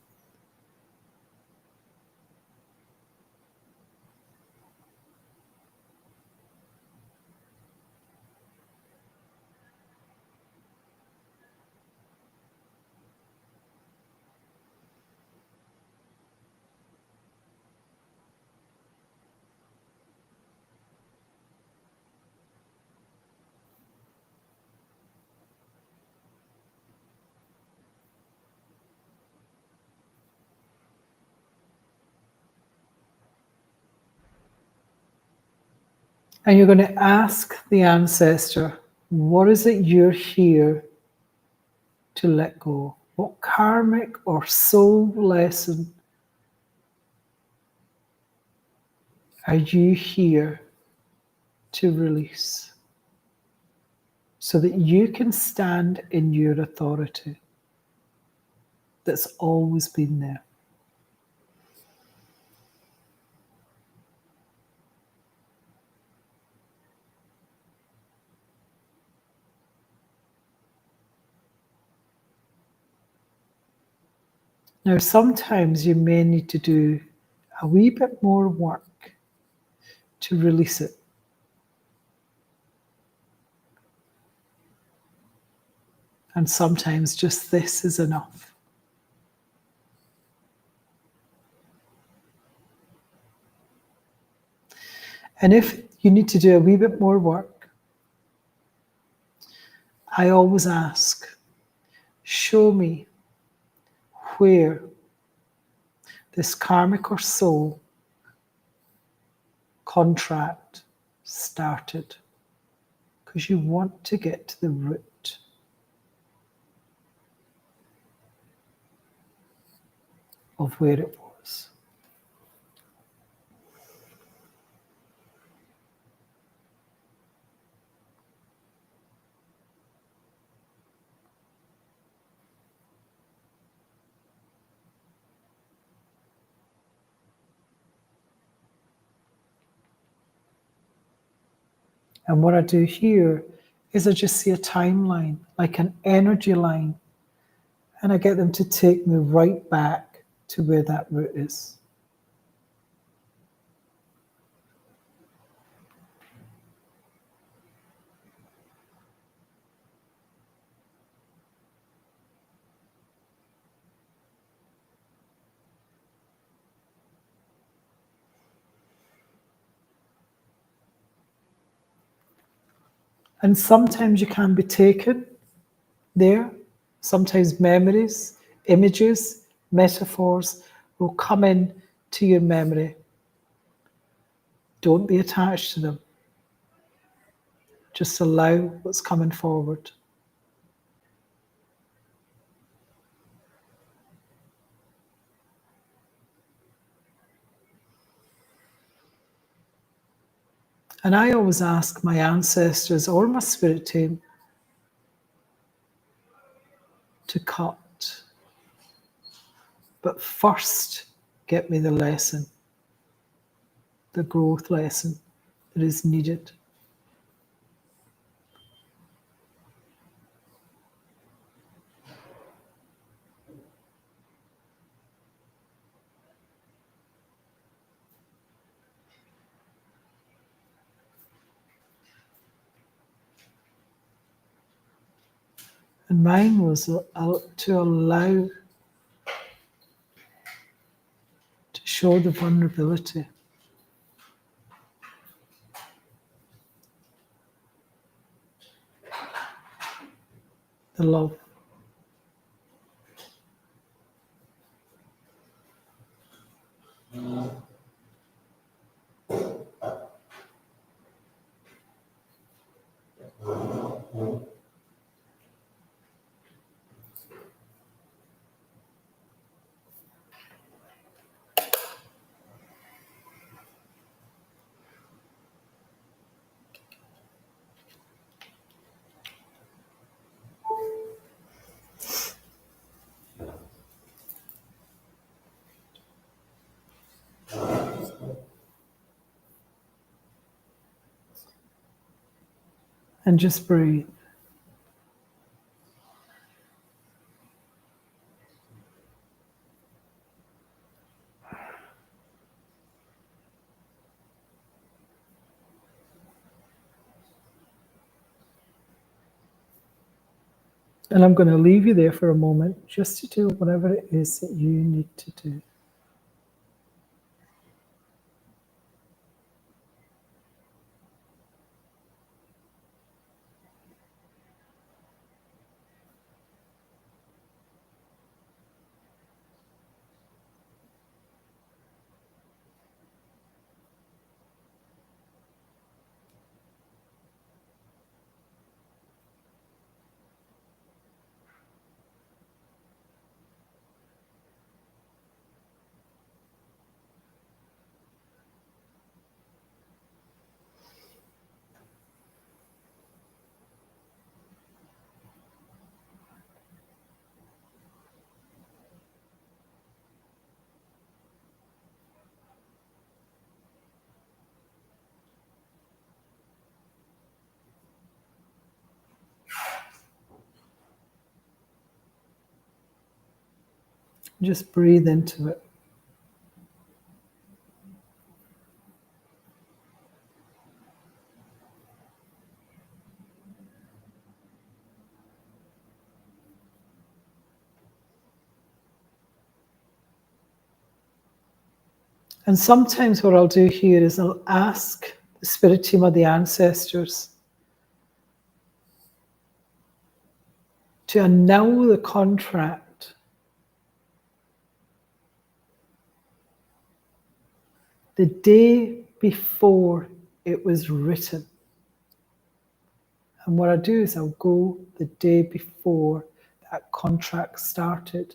[SPEAKER 3] And you're going to ask the ancestor, what is it you're here to let go? What karmic or soul lesson are you here to release so that you can stand in your authority that's always been there? Now, sometimes you may need to do a wee bit more work to release it. And sometimes just this is enough. And if you need to do a wee bit more work, I always ask, show me where this karmic or soul contract started, because you want to get to the root of where it was. And what I do here is I just see a timeline, like an energy line, and I get them to take me right back to where that root is. And sometimes you can be taken there. Sometimes memories, images, metaphors will come in to your memory. Don't be attached to them. Just allow what's coming forward. And I always ask my ancestors or my spirit team to cut, but first get me the lesson, the growth lesson that is needed. And mine was to allow, to show the vulnerability, the love. And just breathe. And I'm going to leave you there for a moment just to do whatever it is that you need to do. Just breathe into it. And sometimes what I'll do here is I'll ask the spirit team or the ancestors to annul the contract the day before it was written. And what I do is I'll go the day before that contract started,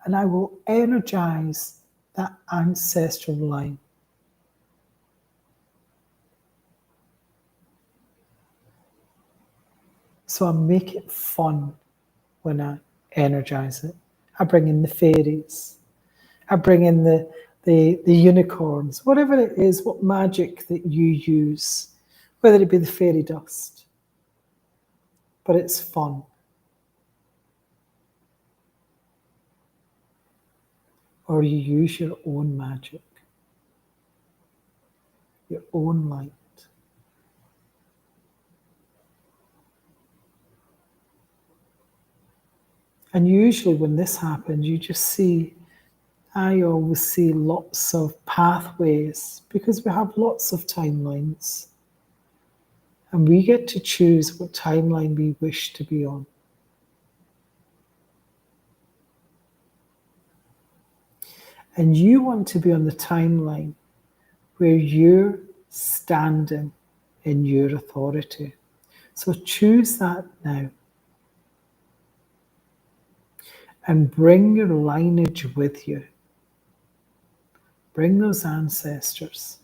[SPEAKER 3] and I will energize that ancestral line. So I make it fun when I energize it. I bring in the fairies. I bring in the unicorns, whatever it is, what magic that you use, whether it be the fairy dust. But it's fun. Or you use your own magic, your own light. And usually when this happens, you just see, I always see lots of pathways because we have lots of timelines. And we get to choose what timeline we wish to be on. And you want to be on the timeline where you're standing in your authority. So choose that now. And bring your lineage with you. Bring those ancestors.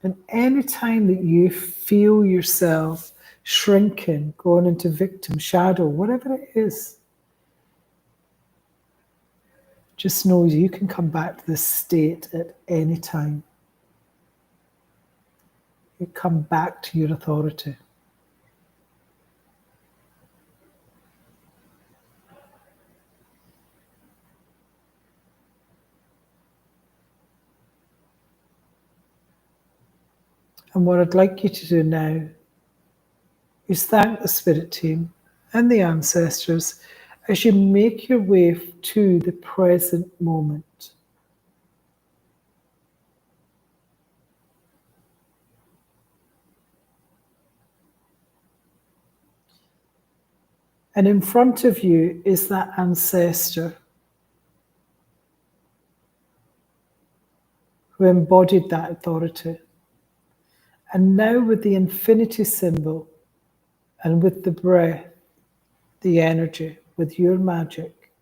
[SPEAKER 3] And any time that you feel yourself shrinking, going into victim shadow, whatever it is, just know you can come back to this state at any time. You come back to your authority. And what I'd like you to do now is thank the spirit team and the ancestors as you make your way to the present moment. And in front of you is that ancestor who embodied that authority. And now with the infinity symbol and with the breath, the energy, with your magic,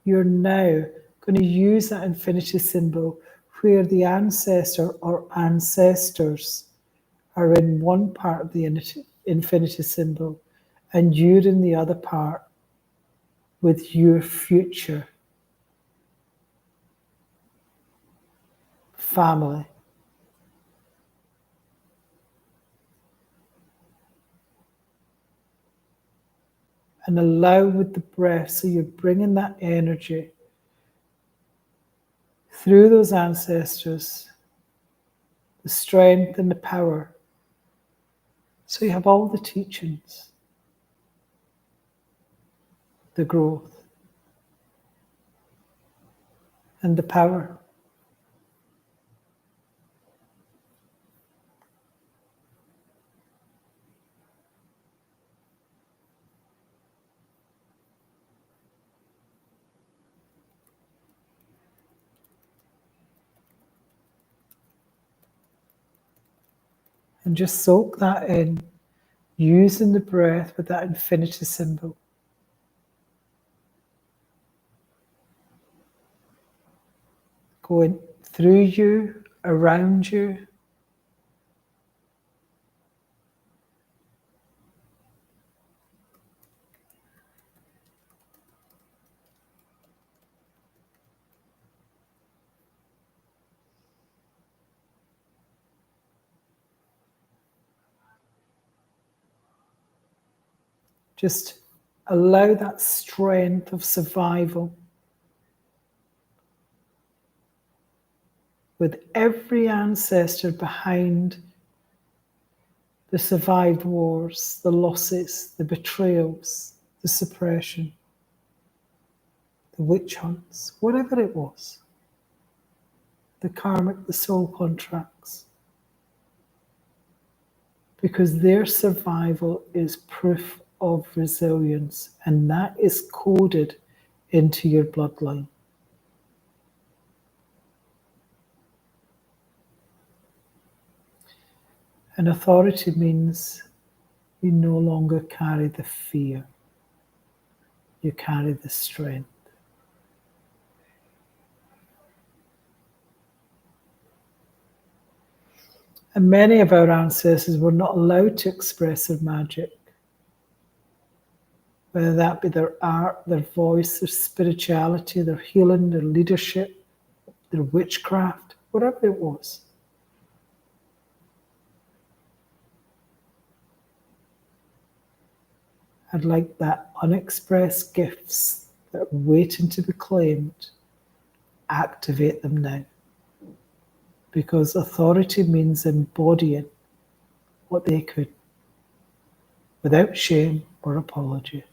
[SPEAKER 3] you're now going to use that infinity symbol where the ancestor or ancestors are in one part of the infinity symbol and you're in the other part with your future family. And allow with the breath, so you're bringing that energy through those ancestors, the strength and the power. So you have all the teachings, the growth, and the power. And just soak that in, using the breath with that infinity symbol. Going through you, around you, Just allow that strength of survival with every ancestor behind the survived wars, the losses, the betrayals, the suppression, the witch hunts, whatever it was, the karmic, the soul contracts. Because their survival is proof of resilience, and that is coded into your bloodline. And authority means you no longer carry the fear, you carry the strength. And many of our ancestors were not allowed to express their magic, whether that be their art, their voice, their spirituality, their healing, their leadership, their witchcraft, whatever it was. I'd like that unexpressed gifts that are waiting to be claimed, activate them now. Because authority means embodying what they could, without shame or apology.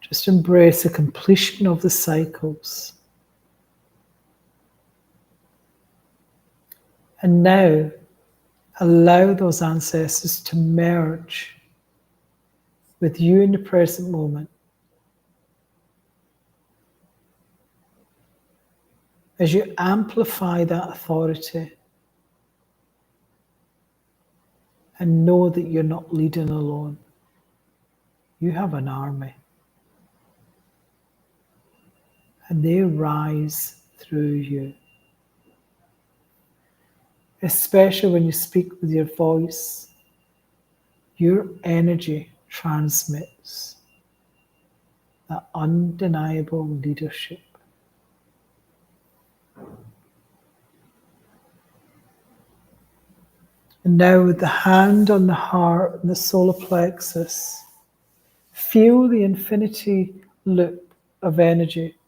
[SPEAKER 3] Just embrace the completion of the cycles. And now, allow those ancestors to merge with you in the present moment. As you amplify that authority and know that you're not leading alone. You have an army. And they rise through you. Especially when you speak with your voice, your energy transmits that undeniable leadership. And now with the hand on the heart and the solar plexus, feel the infinity loop of energy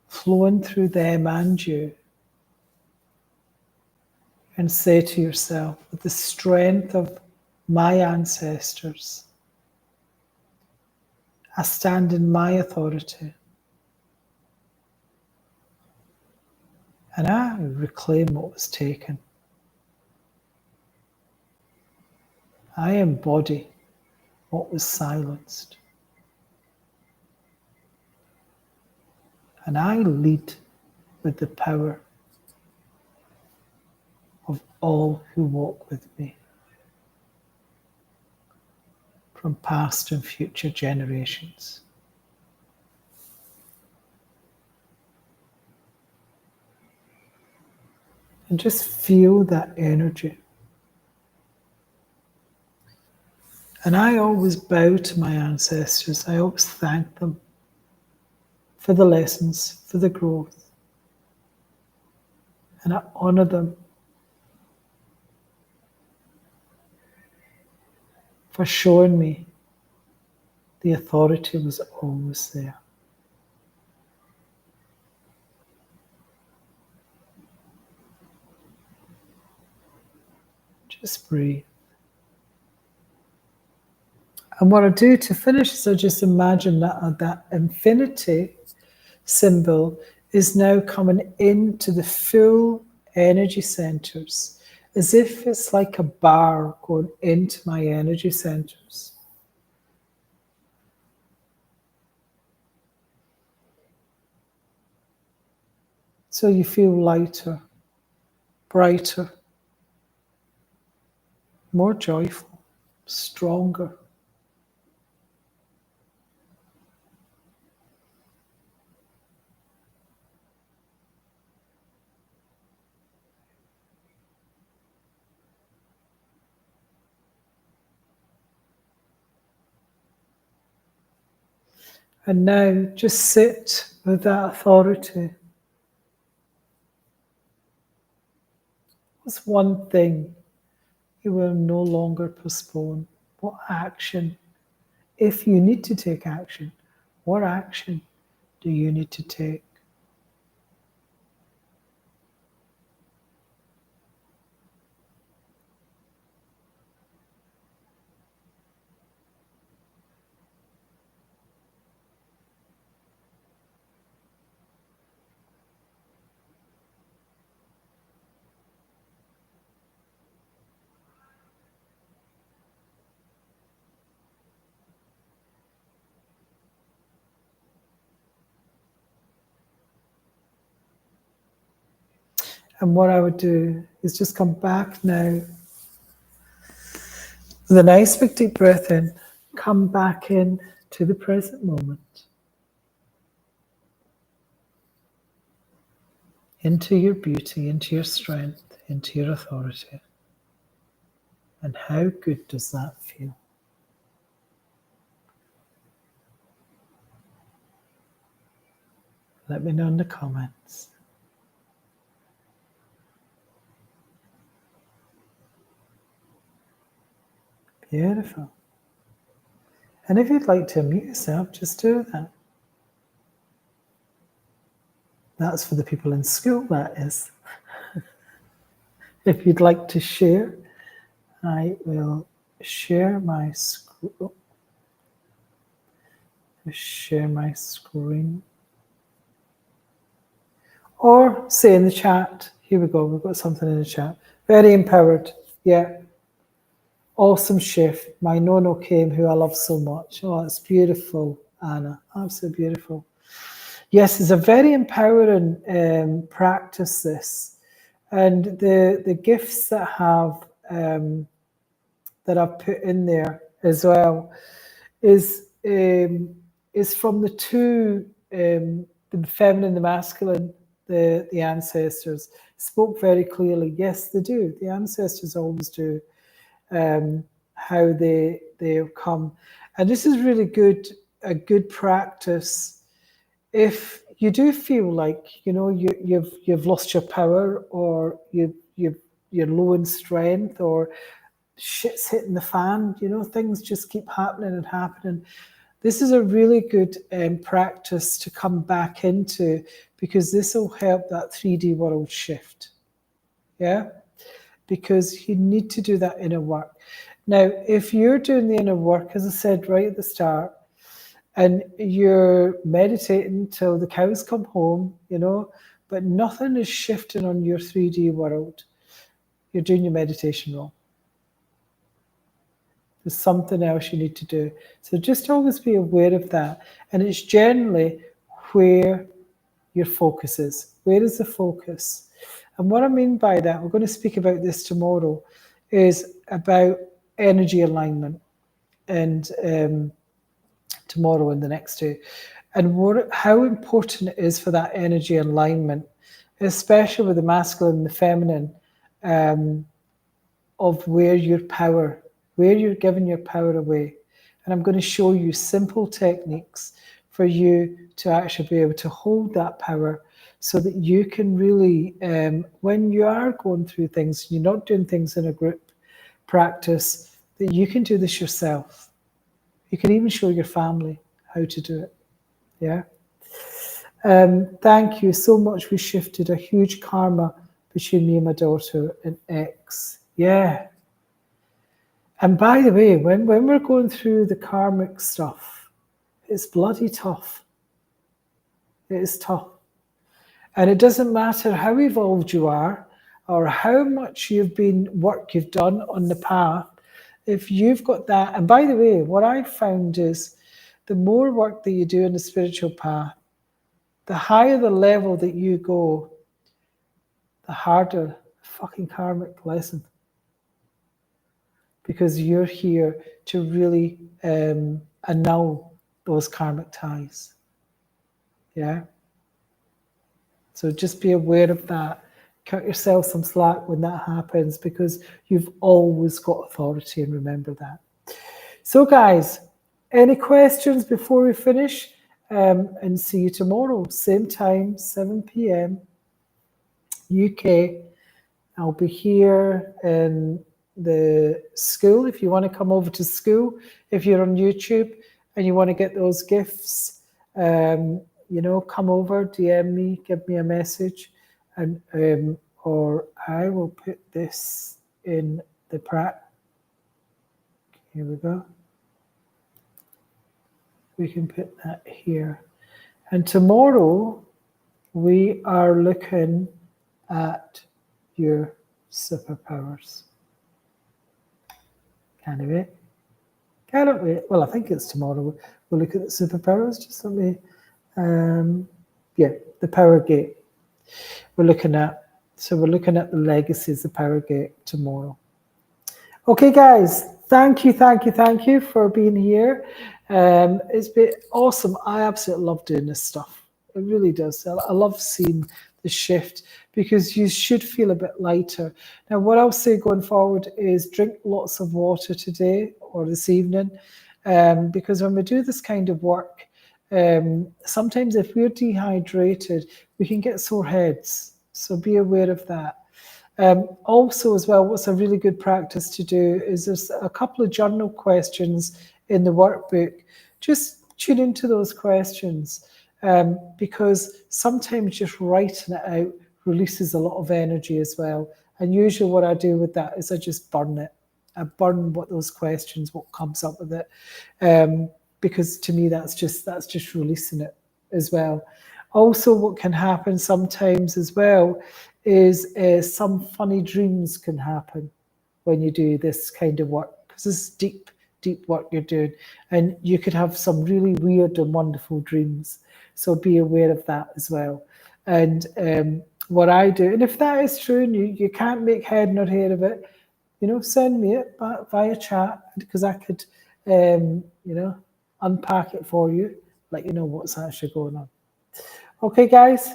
[SPEAKER 3] flowing through them and you. And say to yourself, with the strength of my ancestors, I stand in my authority. And I reclaim what was taken. I embody what was silenced. And I lead with the power of all who walk with me, from past and future generations. And just feel that energy. And I always bow to my ancestors. I always thank them for the lessons, for the growth. And I honor them for showing me the authority was always there. Just breathe. And what I do to finish is I just imagine that infinity symbol is now coming into the full energy centers, as if it's like a bar going into my energy centers. So you feel lighter, brighter, more joyful, stronger. And now just sit with that authority What's one thing you will no longer postpone? What action, if you need to take action, what action do you need to take? And what I would do is just come back now with a nice big deep breath in, come back in to the present moment, into your beauty, into your strength, into your authority. And how good does that feel? Let me know in the comments. Beautiful. And if you'd like to unmute yourself, just do that. That's for the people in school, that is. If you'd like to share, I will share my screen. Share my screen. Or say in the chat. Here we go. We've got something in the chat. Very empowered. Yeah. Awesome shift. My nono came, who I love so much. Oh, it's beautiful, Anna. Absolutely beautiful. Yes, it's a very empowering practice, this. And the gifts that have that I've put in there as well is from the two, the feminine, the masculine, the ancestors spoke very clearly. Yes, they do. The ancestors always do. How they come, and this is really a good practice. If you do feel like you've lost your power, or you're low in strength, or shit's hitting the fan, things just keep happening and happening. This is a really good practice to come back into, because this will help that 3D world shift. Yeah, because you need to do that inner work. Now, if you're doing the inner work, as I said right at the start, and you're meditating till the cows come home, but nothing is shifting on your 3D world, you're doing your meditation wrong. There's something else you need to do. So just always be aware of that. And it's generally where your focus is. Where is the focus? And what I mean by that, we're going to speak about this tomorrow, is about energy alignment, and tomorrow and the next two, and how important it is for that energy alignment, especially with the masculine and the feminine, of where you're giving your power away. And I'm going to show you simple techniques for you to actually be able to hold that power, so that you can really, when you are going through things, you're not doing things in a group practice, that you can do this yourself. You can even show your family how to do it. Yeah. Thank you so much. We shifted a huge karma between me and my daughter and ex. Yeah. And by the way, when we're going through the karmic stuff, it's bloody tough. It is tough. And it doesn't matter how evolved you are, or how much work you've done on the path. If you've got that, and by the way, what I've found is the more work that you do in the spiritual path, the higher the level that you go, the harder the fucking karmic lesson. Because you're here to really annul those karmic ties. Yeah? So just be aware of that. Cut yourself some slack when that happens, because you've always got authority, and remember that. So guys, any questions before we finish? And see you tomorrow, same time, 7 p.m. UK. I'll be here in the school if you want to come over to school. If you're on YouTube and you want to get those gifts, you know, come over, DM me, give me a message, and or I will put this in the prat. Here we go. We can put that here. And tomorrow we are looking at your superpowers. Can't wait. Can't wait. Well, I think it's tomorrow. We'll look at the superpowers. Just let me, yeah, the power gate. We're looking at the legacies, the power gate tomorrow. Okay, guys, thank you for being here. It's been awesome. I absolutely love doing this stuff. It really does. I love seeing the shift because you should feel a bit lighter. Now, what I'll say going forward is drink lots of water today or this evening, because when we do this kind of work, sometimes if we're dehydrated, we can get sore heads. So be aware of that. Also, as well, what's a really good practice to do is there's a couple of journal questions in the workbook. Just tune into those questions, because sometimes just writing it out releases a lot of energy as well. And usually what I do with that is I just burn it. I burn what those questions, what comes up with it, because to me that's just releasing it as well. Also, what can happen sometimes as well is some funny dreams can happen when you do this kind of work, because it's deep work you're doing, and you could have some really weird and wonderful dreams. So be aware of that as well. And what I do, and if that is true and you can't make head nor hair of it, you know, send me it via chat, because I could, you know, unpack it for you, let you know what's actually going on. Okay, guys,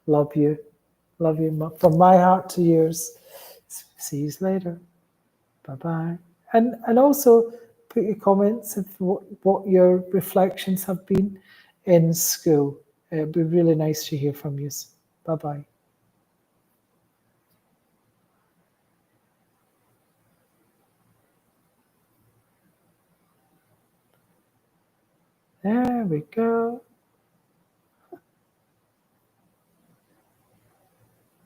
[SPEAKER 3] love you. Love you from my heart to yours. See you later. Bye-bye. And also put your comments of what your reflections have been in school. It'd be really nice to hear from you. Bye-bye. There we go.